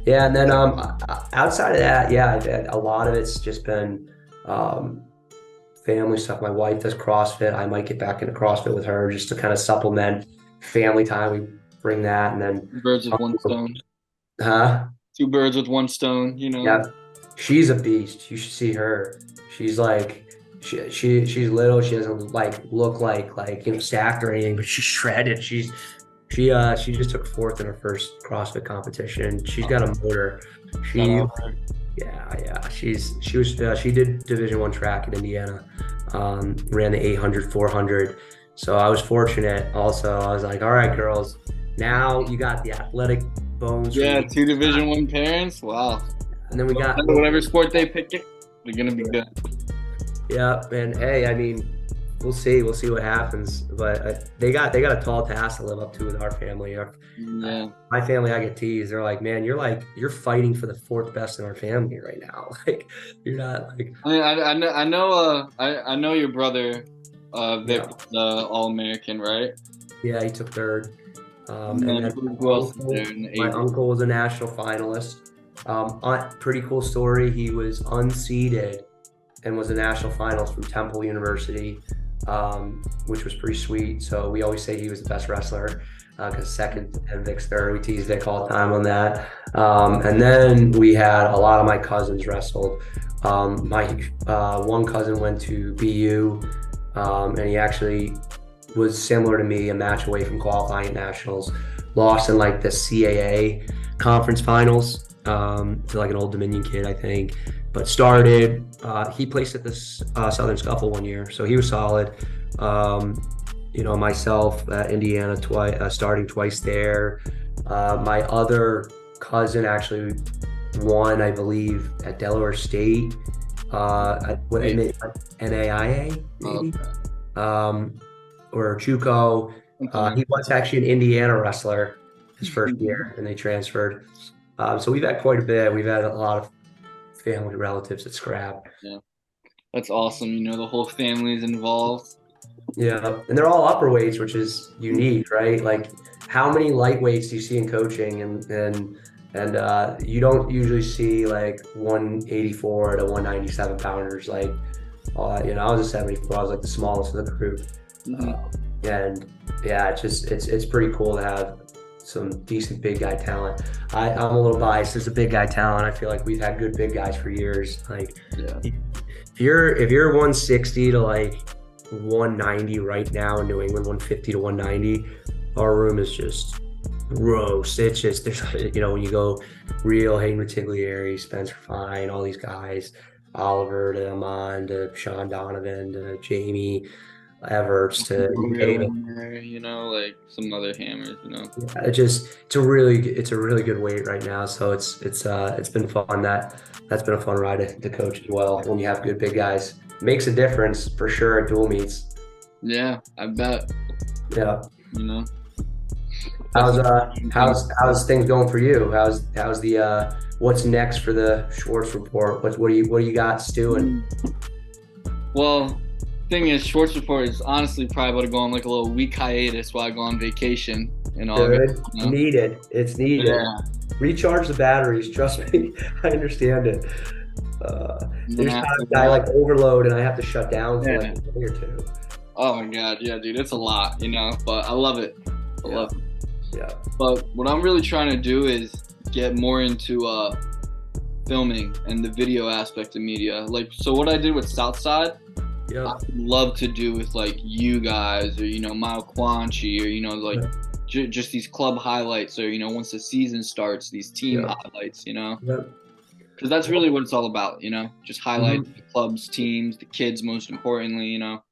yeah, and then outside of that, yeah, a lot of it's just been family stuff. My wife does CrossFit. I might get back into CrossFit with her just to kind of supplement family time. We bring that, and then 2 birds with one stone. huh? 2 birds with one stone. Yeah, she's a beast. You should see her. She's like she's little. She doesn't look like stacked or anything, but she's shredded. She just took 4th in her first CrossFit competition. She's got a motor. She did Division I track in Indiana. Ran the 800, 400. So I was fortunate. Also, I was like, all right, girls, now you got the athletic bones. Yeah, 2 Division I parents. Wow. And then we got whatever sport they pick it, they're gonna be good. Yeah, and hey, I mean, we'll see what happens. But they got a tall task to live up to with our family. Yeah. My family, I get teased. They're like, man, you're fighting for the 4th best in our family right now. Like, you're not like. I mean, I know your brother, Vic, All-American, right? Yeah, he took 3rd. And then who else is there in the my uncle was a national finalist. Pretty cool story. He was unseeded and was a national finalist from Temple University, which was pretty sweet. So we always say he was the best wrestler because 2nd and Vic's 3rd. We tease Vic all the time on that. And then we had a lot of my cousins wrestled. My one cousin went to BU, and he actually was similar to me, a match away from qualifying at nationals. Lost in the CAA conference finals to an Old Dominion kid, I think. But started, he placed at the Southern Scuffle one year, so he was solid. Myself at Indiana starting twice there. My other cousin actually won, I believe, at Delaware State. What NAIA maybe, Okay. or JUCO. Something He was actually an Indiana wrestler his first year, and they transferred. So we've had quite a bit. We've had a lot of family relatives at scrap. Yeah, that's awesome. You know, the whole family is involved. Yeah, and they're all upper weights, which is unique, right? Like, how many lightweights do you see in coaching, and you don't usually see like 184 to 197 pounders. Like, I was a 74. I was like the smallest of the group, Mhm. and yeah, it's pretty cool to have some decent big guy talent. I'm a little biased as a big guy talent. I feel like we've had good big guys for years. Like, Yeah. if you're 160 to like 190 right now in New England, 150 to 190, our room is just gross. It's just, there's, when you go real, Hayden Retiglieri, Spencer Fine, all these guys, Oliver to Amon to Sean Donovan to Jamie Everts to David. You know, like some other hammers, you know. Yeah, it's a really good weight right now. So it's been fun. That's been a fun ride to coach as well. When you have good big guys, makes a difference for sure at dual meets. Yeah, I bet. Yeah. You know. How's things going for you? How's the what's next for the Schwartz report? What do you got stewing? Well, thing is, Schwartz report is honestly probably about to go on like a little week hiatus while I go on vacation in August. Good. You know? Needed. It's needed. Yeah. Recharge the batteries. Trust me. I understand it. There's Yeah. times I like overload and I have to shut down for like Yeah. a day or two. Oh my God, yeah, dude, it's a lot, you know, but I love it. I Yeah. love it. Yeah. But what I'm really trying to do is get more into filming and the video aspect of media. Like, so what I did with Southside, Yeah. I would love to do with like you guys or, you know, Mile Quanchi or, you know, like just these club highlights or, you know, once the season starts, these team Yeah. highlights, you know, Yeah. because that's really what it's all about, you know, just highlight Mhm. the clubs, teams, the kids, most importantly, you know.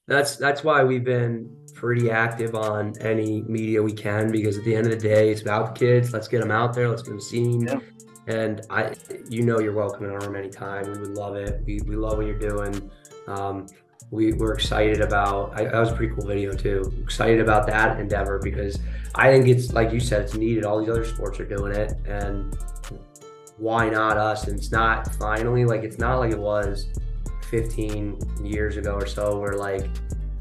That's why we've been pretty active on any media we can, because at the end of the day, it's about the kids. Let's get them out there. Let's get them seen. Yeah. And you're welcome in our room anytime. We would love it. We love what you're doing. We're excited about. That was a pretty cool video too. Excited about that endeavor because I think it's like you said, it's needed. All these other sports are doing it, and why not us? And it's not like it was 15 years ago or so, where like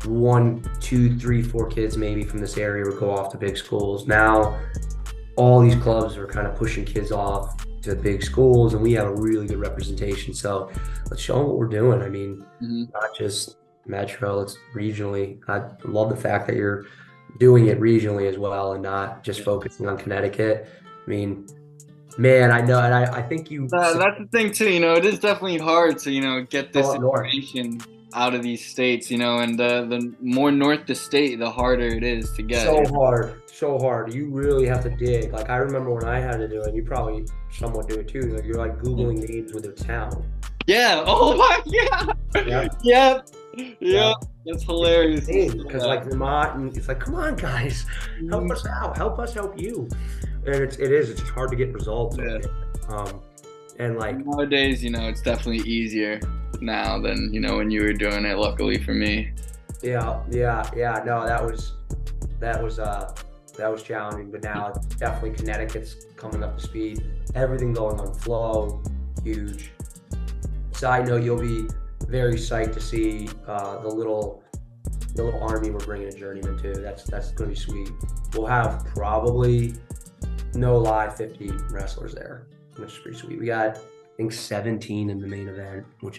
1, 2, 3, 4 kids maybe from this area would go off to big schools. Now all these clubs are kind of pushing kids off to big schools, and we have a really good representation. So let's show them what we're doing. I mean, not just Metro, it's regionally. I love the fact that you're doing it regionally as well and not just focusing on Connecticut. I mean, man, I know, and I think you That's the thing too, you know, it is definitely hard to, you know, get this up north. information out of these states, you know, and the more north the state, the harder it is to get. So hard. You really have to dig. Like, I remember when I had to do it, you probably somewhat do it too. Like, you're like Googling names with a town. Yeah. Oh my. Yeah. Yeah. Yeah. That's hilarious. Because like Vermont, and it's like, come on, guys, help us out. Help us help you. And it's just hard to get results. Yeah. And like nowadays, you know, it's definitely easier now than, you know, when you were doing it, luckily for me. Yeah. No, that was challenging, but now definitely Connecticut's coming up to speed. Everything going on flow, huge. Side note, you'll be very psyched to see the little army we're bringing a journeyman to. That's going to be sweet. We'll have probably, no lie, 50 wrestlers there, which is pretty sweet. We got, I think, 17 in the main event, which